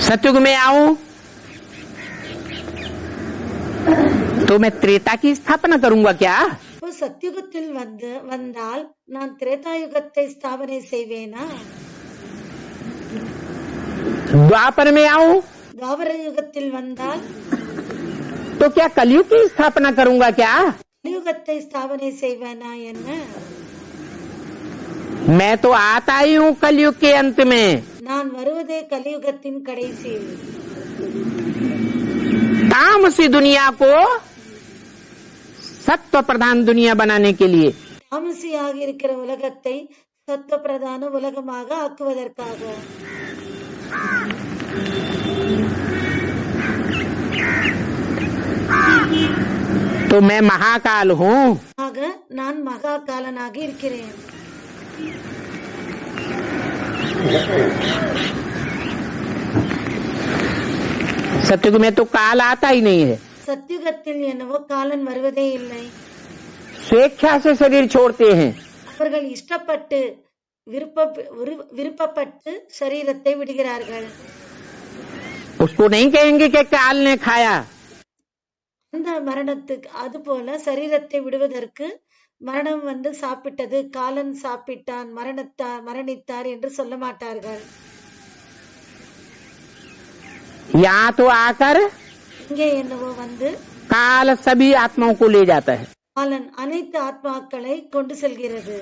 सतयुग में आऊं तो मैं त्रेता की स्थापना करूंगा क्या? இப்போ சத்யுகத்தில் வந்தால் நான் திரேதாயுகத்தை ஸ்தாபனை செய்வேனா? द्वापर में आऊं துவாபர யுகத்தில் வந்தால் तो क्या कलयुग की स्थापना करूंगा क्या? கலியுகத்தை ஸ்தாபனை செய்வேனா என்ன? मैं तो आता ही हूँ कलयुग के अंत में. நான் வருவதே கலியுகத்தின் கடைசியில். तामसी दुनिया को सत्व प्रधान दुनिया बनाने के लिए. தாமசியாக இருக்கிற உலகத்தை சத்துவ பிரதான உலகமாக ஆக்குவதற்காக. तो मैं महाकाल हूँ. ஆக நான் மகா காலனாக இருக்கிறேன். सतयुग में तो काल आता ही नहीं है. சத்யுகத்தில் என்னவோ காலன் வருவதே இல்லை. स्वेच्छा से शरीर छोड़ते हैं. அவர்கள் இஷ்டப்பட்டு விருப்பப்பட்டு சரீரத்தை விடுகிறார்கள். उसको नहीं कहेंगे कि काल ने खाया. அந்த மரணத்துக்கு அதுபோல சரீரத்தை விடுவதற்கு மரணம் வந்து சாப்பிட்டது, காலன் சாப்பிட்டான், மரணித்தார் என்று சொல்ல மாட்டார்கள். यहाँ तो आकर இங்கே என்னவோ வந்து काल सभी आत्माओं को ले जाता है. பாலன் அனைத்து ஆத்மாக்களை கொண்டு செல்கிறது.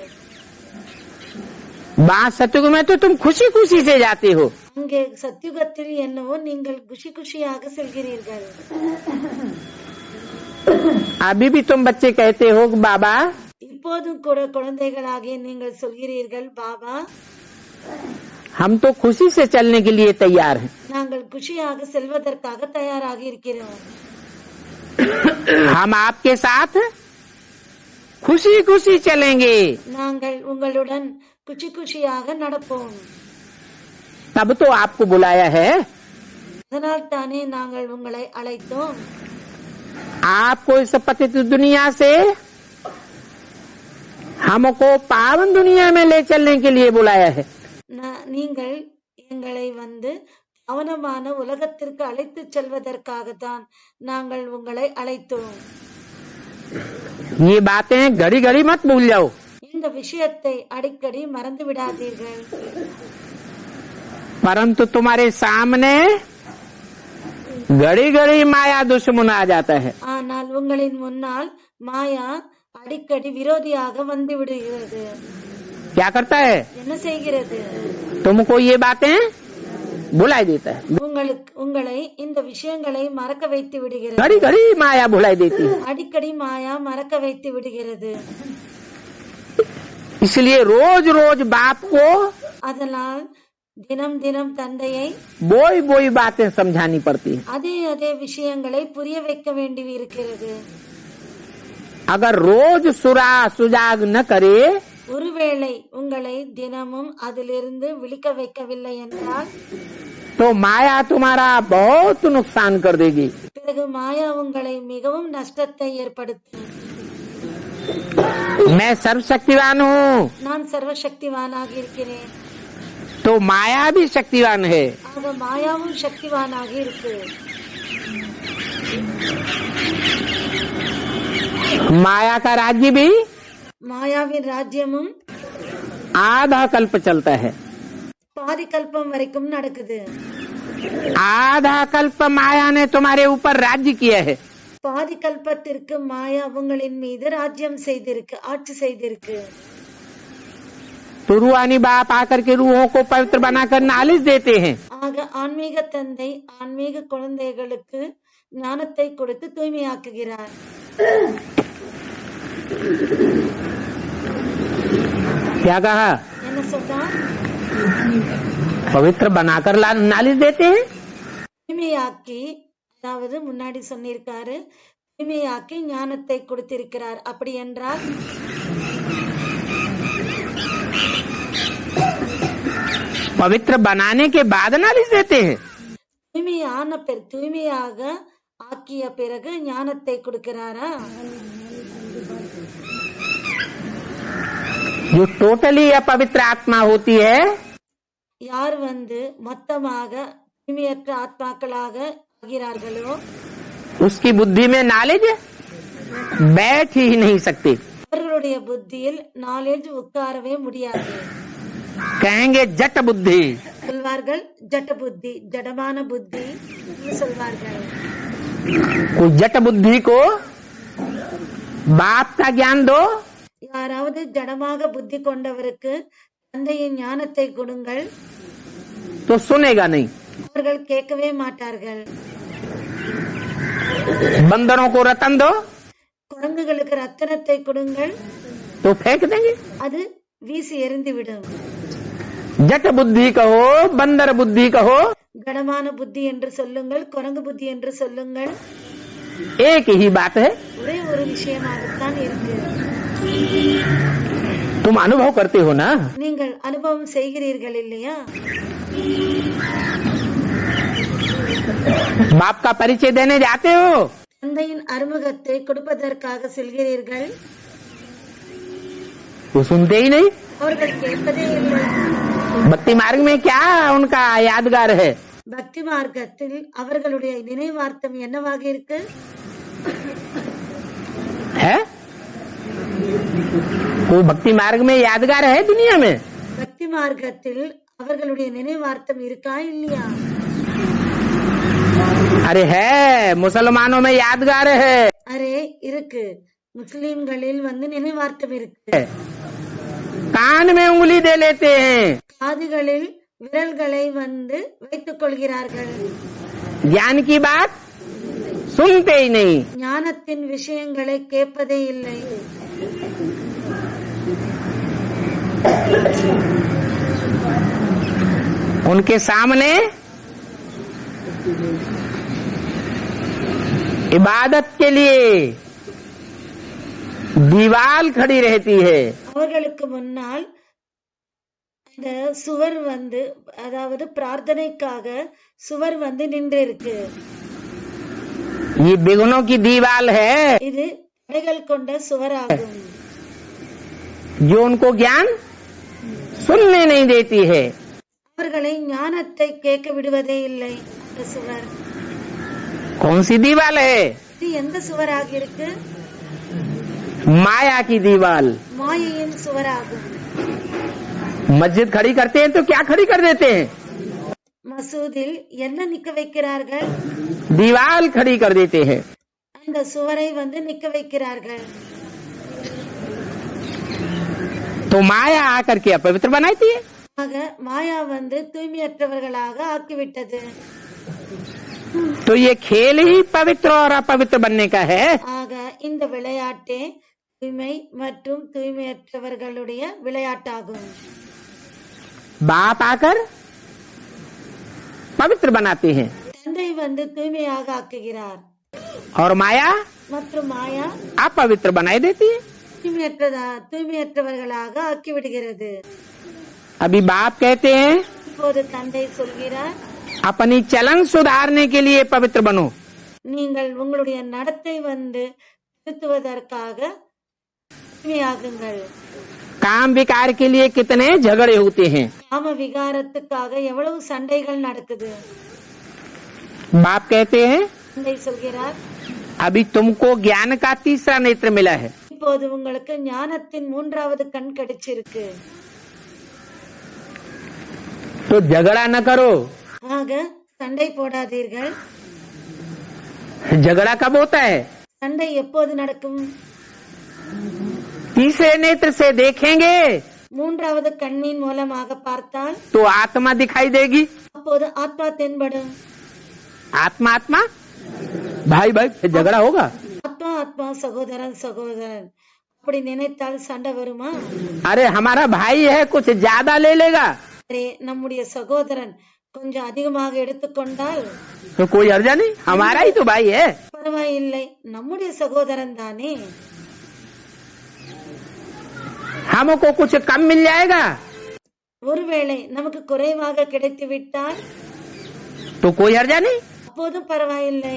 वहाँ सतयुग में तो तुम खुशी खुशी से जाते हो, அங்கே சத்யுகத்தில் என்னவோ நீங்கள் குஷி குஷியாக செல்கிறீர்கள். अभी भी तुम बच्चे कहते हो कि बाबा இப்போதும் கூட குழந்தைகளாகிய நீங்கள் சொல்கிறீர்கள், பாபா हम तो खुशी से चलने के लिए तैयार हैं, நாங்கள் குஷியாக செல்வதற்காக தயாராக இருக்கிறோம். हम आपके साथ खुशी खुशी चलेंगे. நாங்கள் உங்களுடன் குஷி குஷியாக நடப்போம். तब तो आपको बुलाया है, அதனால் தானே நாங்கள் உங்களை அழைத்தோம். आपको इस पतित दुनिया से हमको पावन दुनिया में ले चलने के लिए बुलाया है. நீங்கள் எங்களை பாவனமான உலகத்திற்கு அழைத்துச் செல்வதற்காகத்தான் நாங்கள் உங்களை அழைத்தோம். ये बातें घड़ी घड़ी मत भूल जाओ. இந்த விஷயத்தை அடிக்கடி மறந்து விடாதீர்கள். परंतु तुम्हारे सामने घड़ी घड़ी माया दुश्मन आ जाता है. ஆனால் உங்களின் முன்னால் மாயா அடிக்கடி விரோதியாக வந்து விடுகிறது. क्या करता है? என்ன செய்கிறது? तुमको ये बातें भुलाई देता है. உங்களை இந்த விஷயங்களை மறக்க வைத்து விடுகிறது. घड़ी घड़ी माया भुलाई देती है. அடிக்கடி மாயா மறக்க வைத்து விடுகிறது. इसलिए रोज रोज बाप को அதனால் தினம் தினம் தந்தையை बोई बोई बातें समझानी पड़ती है. அதே விஷயங்களை புரிய வைக்க வேண்டி இருக்கிறது. अगर रोज सुजाग न करे ஒருவேளை உங்களை தினமும் அதிலிருந்து விழிக்க வைக்கவில்லை என்றால் तो माया तुम्हारा बहुत नुकसान कर देगी. பிறகு மாயா உங்களை மிகவும் நஷ்டத்தை ஏற்படுத்தும். मैं सर्वशक्तिवान हूँ, நான் சர்வசக்திவானாக இருக்கிறேன். तो माया भी शक्तिवान है. ஆக மாயாவும் சக்திவானாக இருக்கு. माया का राज्य भी மாயாவின் ராஜ்யமும் आधा कल्प चलता है. பாதி கல்பம் வரைக்கும் நடக்குது. आधा कल्प माया ने तुम्हारे ऊपर राज्य किया है. பாதி கல்பத்திற்கு மாயா உங்களின் மீது ராஜ்யம் செய்திருக்கு, ஆட்சி செய்திருக்கு. तो रूहानी बाप आकर के रूहों को पवित्र बनाकर नालिश देते हैं. ஆக ஆன்மீக தந்தை ஆன்மீக குழந்தைகளுக்கு ஞானத்தை கொடுத்து தூய்மையாக்குகிறார். क्या कहा? என்ன சொன்னா? पवित्र बनाकर नालिश देते हैं. தூய்மையாக்கி, அதாவது முன்னாடி சொன்னிருக்காரு, தூய்மையாக்கி ஞானத்தை கொடுத்திருக்கிறார். அப்படி என்றால் पवित्र बनाने के बाद नालिश देते हैं. தூய்மையாக ஆக்கிய பிறகு ஞானத்தை கொடுக்கிறாரா? जो टोटली अपवित्र आत्मा होती है, யார் மொத்தமாக தூய்மையற்ற ஆத்மாக்களாக ஆகிறார்களோ उसकी बुद्धि में नॉलेज बैठ ही नहीं सकती. அவர்களுடைய புத்தியில் நாலேஜ் உட்காரவே முடியாது. कहेंगे जट बुद्धि. சொல்வார்கள் ஜட புத்தி, ஜடமான புத்தி சொல்வார்கள். कोई जट बुद्धि को बाप का ज्ञान दो, யாராவது ஜடமாக புத்தி கொண்டவருக்கு தந்தையின் ஞானத்தை கொடுங்கள், तो सुनेगा नहीं. அவர்கள் கேட்கவே மாட்டார்கள். बंदरों को रतन दो, குரங்குகளுக்கு ரத்தினத்தை கொடுங்கள், तो फेंक देंगे. அது வீசி எறிந்துவிடும். जट बुद्धि कहो, बंदर बुद्धि कहो, கடமான புத்தி என்று சொல்லுங்கள், குரங்கு புத்தி என்று சொல்லுங்கள், एक ही बात है. ஒரே ஒரு விஷயமாகத்தான் இருக்கு. तुम अनुभव करते हो ना. நீங்கள் அனுபவம் செய்கிறீர்கள் இல்லையா? बाप का परिचय देने जाते हो, தந்தையின் அறிமுகத்தை கொடுப்பதற்காக செல்கிறீர்கள், वो सुनते ही नहीं. அவர்கள் கேட்பதே இல்லை. भक्ति मार्ग में क्या उनका यादगार है? பக்தி மார்க்கத்தில் அவர்களுடைய நினைவார்த்தம் என்னவாக இருக்கு? है कोई भक्ति मार्ग में यादगार है दुनिया में? பக்தி மார்க்கத்தில் அவர்களுடைய நினைவார்த்தம் இருக்கா இல்லையா? अरे है, मुसलमानों में यादगार है. அரே இருக்கு, முஸ்லிம்களில் வந்து நினைவார்த்தம் இருக்கு. कान में उंगली दे लेते हैं, காதுகளில் விரல்களை வந்து வைத்துக் கொள்கிறார்கள். ज्ञान की बात सुनते ही नहीं. ஞானத்தின் விஷயங்களை கேட்பதே இல்லை. उनके सामने इबादत के लिए दीवार खड़ी रहती है. அவர்களுக்கு முன்னால் இந்த சுவர் வந்து, அதாவது பிரார்த்தனைக்காக சுவர் வந்து நின்றிருக்கு. ये बिगुनों की दीवार है இது தடைகள் கொண்ட சுவராகும். जो उनको ज्ञान सुनने नहीं देती है. அவர்களை ஞானத்தை கேட்க விடுவதே இல்லை. அந்த சுவர் कौन सी दीवार है? இது எந்த சுவராக இருக்கு? माया की दीवार. மாயையின் சுவராகும். मस्जिद खड़ी करते हैं तो क्या खड़ी कर देते हैं? மசூதில் என்ன நிக்க வைக்கிறார்கள்? दीवार खड़ी कर देते हैं. அந்த சுவரை வந்து நிக்க வைக்கிறார்கள். तो माया आकर के अपवित्र बनाती है. ஆக மாயா வந்து தூய்மையற்றவர்களாக ஆக்கிவிட்டது. तो ये खेल ही पवित्र और अपवित्र बनने का है. ஆக இந்த விளையாட்டே தூய்மை மற்றும் தூய்மையற்றவர்களுடைய விளையாட்டாகும். बाप आकर पवित्र बनाते हैं தந்தை வந்து தூய்மையாக ஆக்குகிறார். और माया மற்றும் மாயா अपवित्र बनाई देती है. தூய்மையற்றவர்களாக ஆக்கிவிடுகிறது. अभी बाप कहते हैं இப்போது தந்தை சொல்கிறார், अपनी चलन सुधारने के लिए पवित्र बनो. நீங்கள் உங்களுடைய நடத்தை வந்து திருத்துவதற்காக தூய்மையாகுங்கள். काम विकार के लिए कितने झगड़े होते हैं. காம விகாரத்துக்காக எவ்வளவு சண்டைகள் நடக்குது. बाप कहते हैं தந்தை சொல்கிறார், अभी तुमको ज्ञान का तीसरा नेत्र मिला है. இப்போது உங்களுக்கு ஞானத்தின் மூன்றாவது கண் கிடைச்சிருக்கு. तो झगड़ा न करो. ஆக சண்டை போடாதீர்கள். झगड़ा कब होता है? சண்டை எப்போது நடக்கும்? तीसरे नेत्र से देखेंगे மூன்றாவது கண்ணின் மூலமாக பார்த்தால் तो आत्मा दिखाई देगी. அப்போது ஆத்மா தென்படும். आत्मा आत्मा भाई भाई झगड़ा होगा. ஆத்மா ஆத்மா சகோதரன் சகோதரன் அப்படி நினைத்தால் சண்டை வருமா? अरे हमारा भाई है कुछ ज्यादा ले लेगा அரே, நம்முடைய சகோதரன் கொஞ்சம் அதிகமாக எடுத்துக்கொண்டால் तो कोई हर्जा नहीं, हमारा ही तो भाई है. பரவாயில்லை, நம்முடைய சகோதரன் தானே. हमको कुछ कम मिल जाएगा ஒருவேளை நமக்கு குறைவாக கிடைத்து விட்டால் तो कोई हर्जा नहीं. அப்போதும் பரவாயில்லை.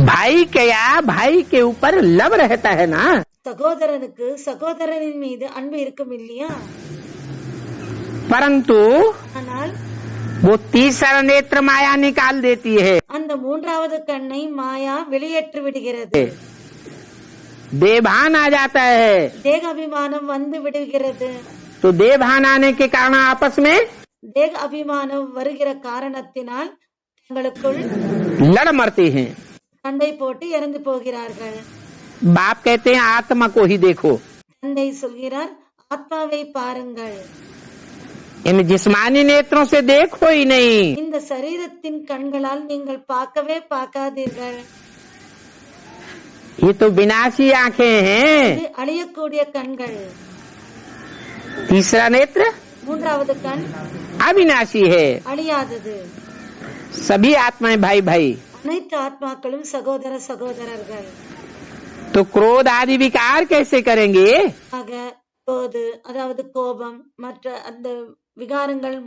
भाई क्या भाई के ऊपर लव रहता है ना. சகோதரனுக்கு சகோதரனின் மீது அன்பு இருக்கும் இல்லையா? परंतु ஆனால் वो तीसरा नेत्र माया निकाल देती है. அந்த மூன்றாவது கண்ணை மாயா வெளியேற்றி விடுகிறது. देभान आ जाता है. தேக அபிமானம் வந்து விடுகிறது. तो देभान आने के कारण आपस में தேக அபிமானம் வருகிற காரணத்தினால் தங்களுக்குள் लड़ मरते हैं. சண்டை போட்டு இறந்து போகிறார்கள். बाप कहते हैं आत्मा को ही देखो. தந்தை சொல்கிறார், ஆத்மாவை பாருங்கள். इन जिस्मानी नेत्रों से देखो ही नहीं. இந்த சரீரத்தின் கண்களால் நீங்கள் பார்க்கவே பார்க்காதீர்கள். ये तो विनाशी आंखें हैं. இது அழியக்கூடிய கண்கள். तीसरा नेत्र மூன்றாவது கண் अविनाशी है. அழியாதது. सभी आत्माएं भाई भाई. அனைத்து ஆத்மாக்களும் சகோதர சகோதரர்கள். तो क्रोध आदि विकार कैसे करेंगे? ஆக போது, அதாவது கோபம் மற்ற அந்த விகாரங்கள்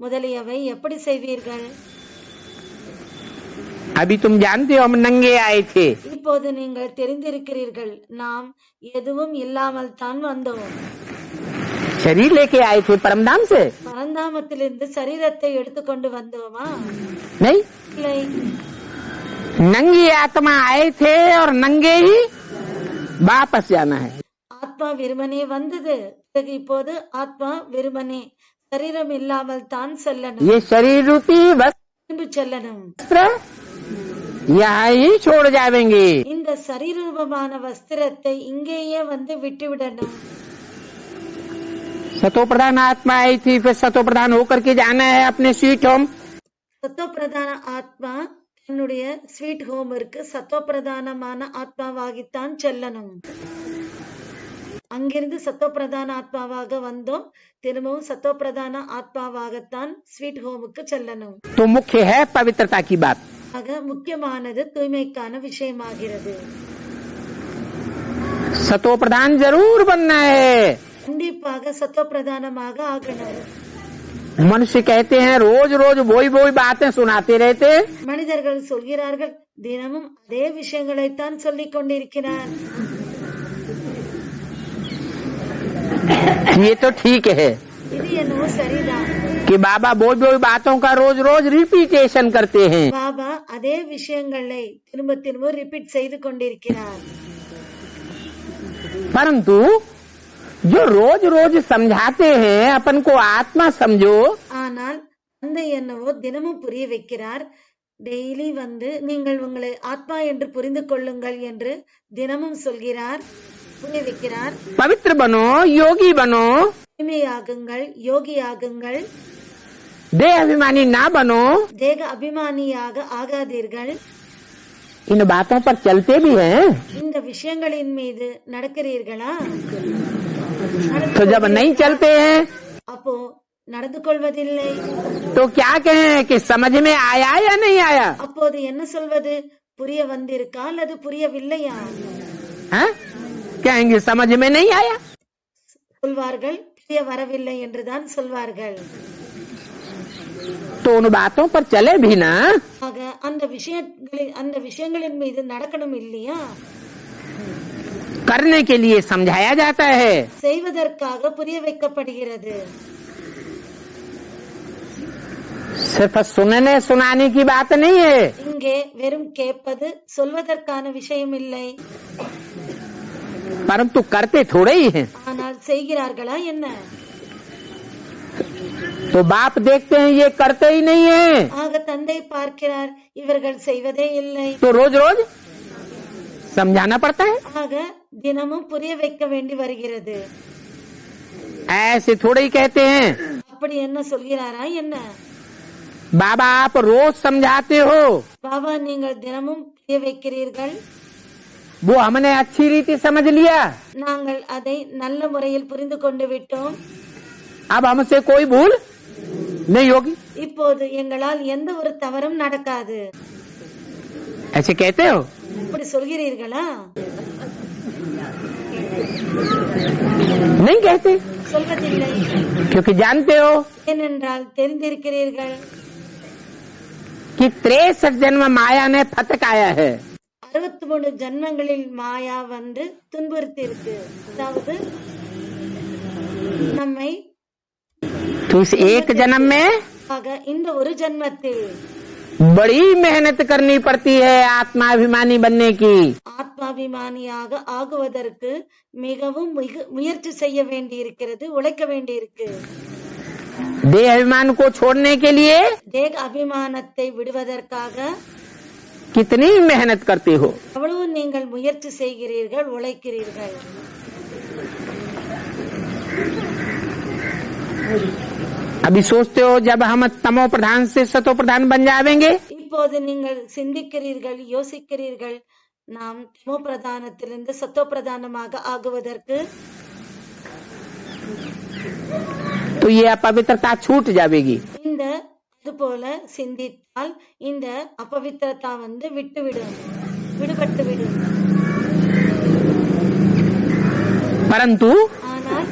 முதலியவை எப்படி செய்வீர்கள்? अभी तुम जानते हो हम नंगे आए थे. இப்போது நீங்கள் தெரிந்திருக்கிறீர்கள், நாம் எதுவும் இல்லாமல் தான் வந்தோம். शरीर लेके आए थे परमधाम से. பரந்தாமத்திலிருந்து சரீரத்தை எடுத்துக்கொண்டு வந்தோமா? नहीं, இல்லை. नंगी आत्मा आए थे और नंगे ही वापस जाना है. ஆத்மா வெறுமனே வந்தது. பிறகு இப்போது ஆத்மா வெறுமனே சரீரம் இல்லாமல் தான் செல்லணும். ये शरीर रूपी திரும்பி செல்லணும். वस्त्र यहाँ ही छोड़ जाएंगे। இந்த சரீரூபமான வஸ்திரத்தை இங்கேயே வந்து விட்டுவிடணும். सतो प्रधान आत्मा आई थी, फिर सतो प्रधान होकर के जाना है अपने स्वीट होम। சத்தோ பிரதான ஆத்மா தன்னுடைய ஸ்வீட் ஹோமிற்கு சத்தோ பிரதானமான ஆத்மாவாகித்தான் செல்லணும். அங்கிருந்து சத்தோ பிரதான ஆத்மாவாக வந்தோம், திரும்பவும் சத்தோ பிரதான ஆத்மாவாகத்தான் ஸ்வீட் ஹோமுக்கு செல்லணும். तो मुख्य है पवित्रता की बात। ஆக முக்கியமானது தூய்மைக்கான விஷயமாகிறது. सतो प्रधान जरूर बनना है। கண்டிப்பாக சத்தோ பிரதானமாக ஆகணும். मनुष्य कहते हैं रोज रोज वही वही बातें सुनाते रहते। மனிதர்கள் சொல்கிறார்கள், தினமும் அதே விஷயங்களைத்தான் சொல்லிக் கொண்டிருக்கிறார். ये तो ठीक है இது என்னவோ சரிதான். कि बाबा वही वही बातों का रोज रोज रिपीटेशन करते हैं। பாபா அதே விஷயங்களை திரும்ப திரும்ப ரிப்பீட் செய்து கொண்டிருக்கிறார். परंतु जो रोज रोज समझाते हैं अपन को आत्मा समझो, ஆனால் தந்தை என்னவோ தினமும் புரிய வைக்கிறார். டெய்லி வந்து நீங்கள் உங்களை ஆத்மா என்று புரிந்து கொள்ளுங்கள் என்று தினமும் சொல்கிறார், புரிய வைக்கிறார். पवित्र बनो, योगी बनो, தூய்மையாகுங்கள், யோகியாகுங்கள், देह अभिमानी ना बनो। தேக அபிமானியாக ஆகாதீர்கள். इन बातों पर चलते भी हैं। இந்த விஷயங்களின் மீது நடக்கிறீர்களா? तो जब नहीं चलते हैं அப்போ நடந்து கொள்வதில்லை. तो क्या कहें कि समझ में आया या नहीं आया? அப்போது என்ன சொல்வது? புரிய வந்திருக்கா அல்லது புரியவில்லையா? हाँ? कहेंगे समझ में नहीं आया। சொல்வார்கள், புரிய வரவில்லை என்றுதான் சொல்வார்கள். तो उन बातों पर चले भी ना। ஆக அந்த விஷயங்களின் மீது நடக்கணும் இல்லையா? करने के लिए समझाया जाता है। செய்வதற்காக புரிய வைக்கப்படுகிறது. सिर्फ सुनने सुनाने की बात नहीं है। இங்கே வெறும் கேட்பது சொல்வதற்கான விஷயம் இல்லை. परंतु करते थोड़े ही हैं। ஆனால் செய்கிறார்களா என்ன? तो बाप देखते हैं ये करते ही नहीं है, ஆக தந்தை பார்க்கிறார், இவர்கள் செய்வதே இல்லை. तो रोज रोज समझाना पड़ता है। ஆக தினமும் புரிய வைக்க வேண்டி வருகிறது. ऐसे थोड़े ही कहते हैं அப்படி என்ன சொல்கிறாரா என்ன? बाबा आप रोज समझाते हो, பாபா நீங்கள் தினமும் புரிய வைக்கிறீர்கள், वो हमने अच्छी रीति समझ लिया, நாங்கள் அதை நல்ல முறையில் புரிந்து கொண்டு விட்டோம், अब हमसे कोई भूल नहीं होगी। இப்போது எங்களால் எந்த ஒரு தவறும் நடக்காது. ऐसे कहते हो? இப்படி சொல்கிறீர்களா? नहीं कहते, சொல்வதில்லை. क्योंकि जानते हो ஏனென்றால் தெரிந்திருக்கிறீர்கள், कि 63 जन्म माया ने फटकाया है। 63 ஜன்மங்களில் மாயா வந்து துன்புறுத்தியிருக்கு. அதாவது நம்மை तो इस एक जन्म में ஆக இந்த ஒரு ஜன்மத்தில் बड़ी मेहनत करनी पड़ती है आत्माभिमानी बनने की। ஆத்மாபிமானியாக ஆகுவதற்கு மிகவும் முயற்சி செய்ய வேண்டி இருக்கிறது, உழைக்க வேண்டி இருக்கு. देह अभिमान को छोड़ने के लिए தேக அபிமானத்தை விடுவதற்காக कितनी मेहनत करते हो। எவ்வளவு நீங்கள் முயற்சி செய்கிறீர்கள், உழைக்கிறீர்கள். अभी सोचते हो जब हम तमो प्रधान से सतो प्रधान बन जाएंगे, இப்போது நீங்கள் சிந்திக்கிறீர்கள், யோசிக்கிறீர்கள், நாம் தமோ பிரதானத்திலிருந்து சத்தோ பிரதானமாக ஆகுவதற்கு तो ये अपवित्रता छूट जाएगी। இந்த அதுபோல சிந்தித்தால் இந்த அபவித்திரதா வந்து விடுபட்டு விடும். परंतु ஆனால்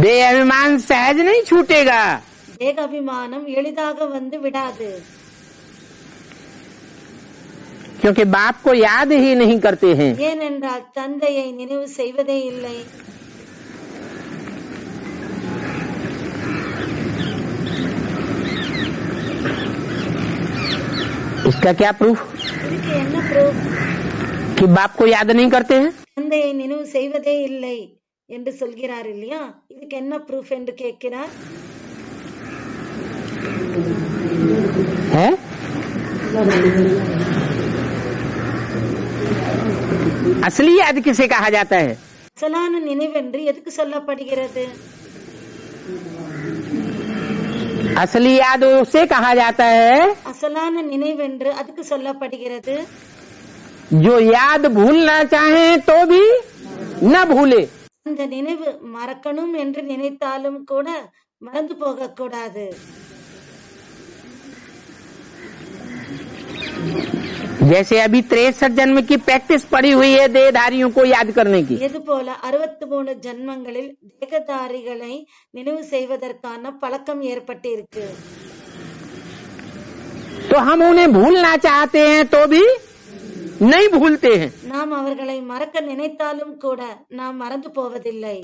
देह अभिमान सहज नहीं छूटेगा, தேக அபிமானம் எளிதாக வந்து விடாது. क्योंकि बाप को याद ही नहीं करते हैं। ஏனென்றால் தந்தையை நினைவு செய்வதே இல்லை. इसका क्या प्रूफ இதுக்கு என்ன ப்ரூஃப்? कि बाप को याद नहीं करते हैं? தந்தையை நினைவு செய்வதே இல்லை என்று சொல்கிறார் இல்லையா? இதுக்கு என்ன ப்ரூஃப் என்று கேட்கிறார். है असली याद किसे कहा जाता है? அசலான நினைவென்று எதுக்கு சொல்லப்படுகிறது? असली याद उसे कहा जाता है அசலான நினைவென்று அதுக்கு சொல்லப்படுகிறது जो याद भूलना चाहे तो भी न भूले। அந்த நினைவு மறக்கணும் என்று நினைத்தாலும் கூட மறந்து போகக்கூடாது. जैसे अभी 63 जन्म की प्रैक्टिस पड़ी हुई है देहधारियों को याद करने की, இது போல 63 ஜன்மங்களில் தேகதாரிகளை நினைவு செய்வதற்கான பழக்கம் ஏற்பட்டு இருக்கு. तो हम उन्हें भूलना चाहते हैं तो भी नहीं भूलते हैं। நாம் அவர்களை மறக்க நினைத்தாலும் கூட நாம் மறந்து போவதில்லை.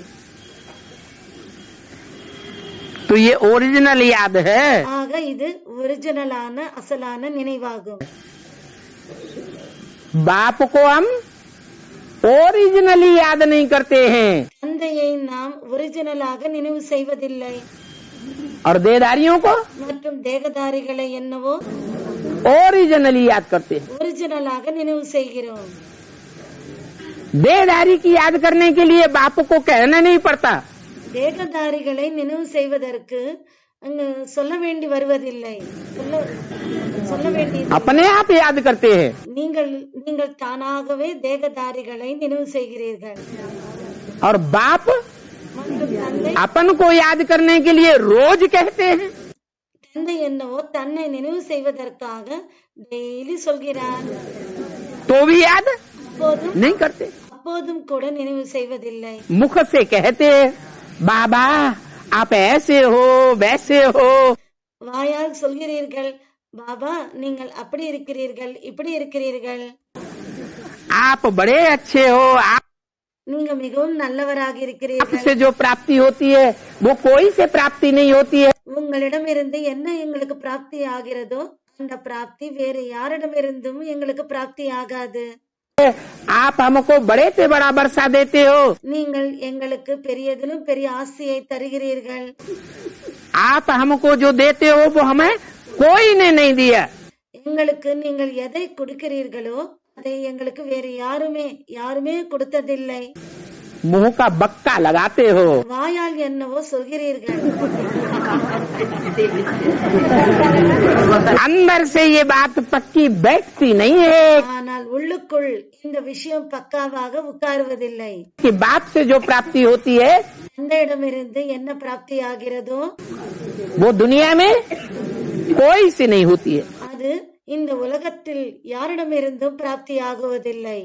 तो ये ओरिजिनल याद है। ஆக இது ஒரிஜினலான அசலான நினைவாகும். बाप को हम ओरिजिनली याद नहीं करते हैं தந்தையை நாம் ஒரிஜினலாக நினைவு செய்வதில்லை. और देहधारियों को மற்றும் தேகதாரிகளை என்னவோ ओरिजिनली याद करते हैं। ஒரிஜினலாக நினைவு செய்கிறோம். देहधारी की याद करने के लिए बाप को कहना नहीं पड़ता। தேகதாரிகளை நினைவு செய்வதற்கு அங்கு சொல்ல வேண்டி வருவதில்லை. சொல்ல வேண்டி अपने आप याद करते हैं। நீங்கள் தானாகவே தேகதாரிகளை நினைவு செய்கிறீர்கள். और बाप மற்றும் தந்தை अपन को याद करने के लिए रोज कहते हैं। தந்தை என்னவோ தன்னை நினைவு செய்வதற்காக டெய்லி சொல்கிறார். तो भी याद அப்போதும் नहीं करते। அப்போதும் கூட நினைவு செய்வதில்லை. मुख से कहते हैं बाबा आप ऐसे हो वैसे हो। வாயால் சொல்கிறீர்கள் பாபா நீங்கள் அப்படி இருக்கிறீர்கள் இப்படி இருக்கிறீர்கள். आप बड़े अच्छे हो। आप நீங்க மிகவும் நல்லவராக இருக்கிறீர்கள். से जो प्राप्ति होती है वो कोई से प्राप्ति नहीं होती है। உங்களிடமிருந்து என்ன எங்களுக்கு பிராப்தி ஆகிறதோ அந்த பிராப்தி வேறு யாரிடமிருந்தும் எங்களுக்கு பிராப்தி ஆகாது. आप हमको बड़े से बड़ा वर्षा देते हो। நீங்கள் எங்களுக்கு பெரியதிலும் பெரிய ஆசையை தருகிறீர்கள். आप हमको जो देते हो वो हमें कोई ने नहीं दिया। எங்களுக்கு நீங்கள் எதை கொடுக்கிறீர்களோ அதை எங்களுக்கு வேறு யாருமே கொடுத்ததில்லை. मुंह का बक्का लगाते हो। வாயால் என்னவோ சொல்கிறீர்கள். अंदर से ये बात पक्की बैठती नहीं है ஆனால் உள்ளுக்குள் இந்த விஷயம் பக்காவாக உட்காருவதில்லை. कि बाप से जो प्राप्ति होती है தந்தையிடமிருந்து என்ன பிராப்தி ஆகிறதோ वो दुनिया में कोई से नहीं होती है। அது இந்த உலகத்தில் யாரிடமிருந்தும் பிராப்தி ஆகுவதில்லை.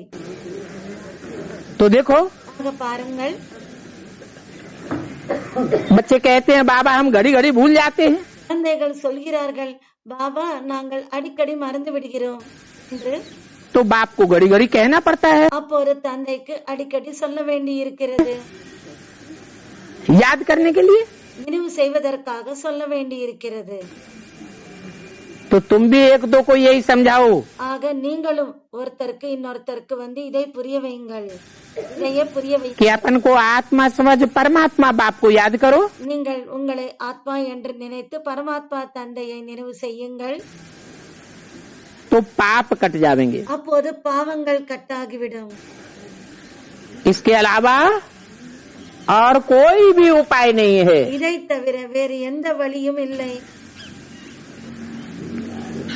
तो देखो ஆக பாருங்கள், बच्चे कहते हैं बाबा हम घड़ी घड़ी भूल जाते हैं। குழந்தைகள் சொல்கிறார்கள் பாபா நாங்கள் அடிக்கடி மறந்து விடுகிறோம் என்று. तो बाप को घड़ी घड़ी कहना पड़ता है அப்போது தந்தைக்கு அடிக்கடி சொல்ல வேண்டி இருக்கிறது. याद करने के लिए। நினைவு செய்வதற்காக சொல்ல வேண்டி இருக்கிறது. तो तुम भी एक दो को यही समझाओ ஆக நீங்களும் ஒருத்தருக்கு இன்னொருத்தருக்கு இதை புரிய வையுங்கள். இதையே புரிய வை. कि अपन को आत्मा समझ परमात्मा बाप को याद करो। நீங்கள் உங்களை ஆத்மா என்று நினைத்து பரமாத்மா தந்தையை நினைவு செய்யுங்கள். तो पाप कट जाएंगे। அப்போது பாவங்கள் கட்டாகிவிடும். इसके अलावा और कोई भी उपाय नहीं है। இதை தவிர வேறு எந்த வழியும் இல்லை.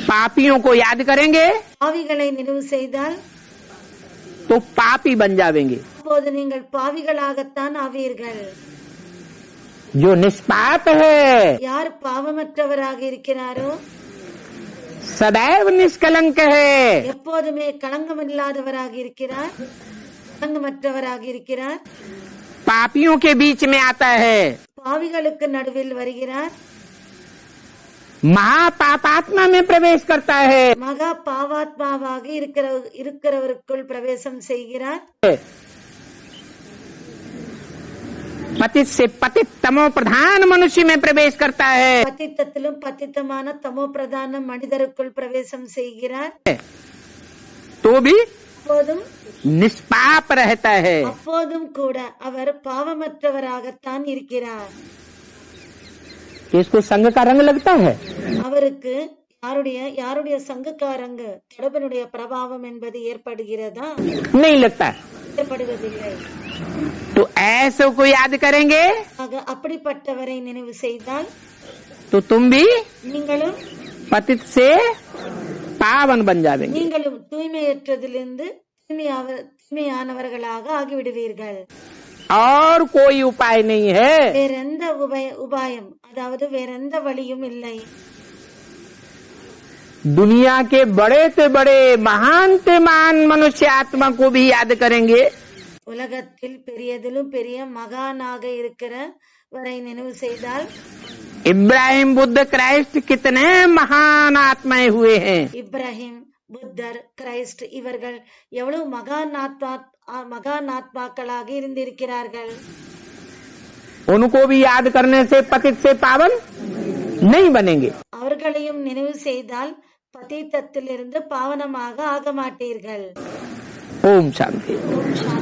पापियों को याद करेंगे பாவிகளை நினைவு செய்தால் तो पापी बन जाएंगे। அப்போது நீங்கள் பாவிகளாகத்தான் ஆவீர்கள். जो निष्पाप है யார் பாவமற்றவராக இருக்கிறாரோ सदैव निष्कलंक है। எப்போதுமே களங்கமில்லாதவராக இருக்கிறார், களங்கமற்றவராக இருக்கிறார். पापियों के बीच में आता है। பாவிகளுக்கு நடுவில் வருகிறார். महापापात्मा में प्रवेश करता है। மகா பாவாத்மாவாக இருக்கிறவருக்குள் பிரவேசம் செய்கிறார். पतित से पतित तमो प्रधान मनुष्य में प्रवेश करता है। பத்தித்தத்திலும் பத்தித்தமான தமோ பிரதான மனிதருக்குள் பிரவேசம் செய்கிறார். तो भी அப்போதும் निष्पाप रहता है। அப்போதும் கூட அவர் பாவமற்றவராகத்தான் இருக்கிறார். इसको संग का रंग लगता है। அவருக்கு யாருடைய சங்குக்காரங்கு தொடர்பனுடைய பிரபாவம் என்பது ஏற்படுகிறதா? नहीं लगता। ஏற்படுவதில்லை. तो ऐसे को याद करेंगे ஆக அப்படிப்பட்டவரை நினைவு செய்தால் तो तुम भी நீங்களும் पतित से पावन बन जाएंगे। நீங்களும் தூய்மையற்றதிலிருந்து தூய்மையானவர்களாக ஆகிவிடுவீர்கள். और कोई उपाय नहीं है। வேறெந்த உபாயம், அதாவது வேறெந்த வழியும் இல்லை. दुनिया के बड़े से बड़े महान से महान मनुष्य आत्मा को भी याद करेंगे। உலகத்தில் பெரியதிலும் பெரிய மகானாக இருக்கிறவரை நினைவு செய்தால் इब्राहिम बुद्ध क्राइस्ट कितने महान आत्माएं हुए हैं। இப்ராஹிம், புத்தர், கிரைஸ்ட் இவர்கள் எவ்வளவு மகானாத்மாக்களாக இருந்திருக்கிறார்கள். उनको भी याद करने से पतित से पावन नहीं बनेंगे। அவர்களையும் நினைவு செய்தால் பதீத்தத்திலிருந்து பாவனமாக ஆக மாட்டீர்கள். ओम शांति। ஓம் சாந்தி.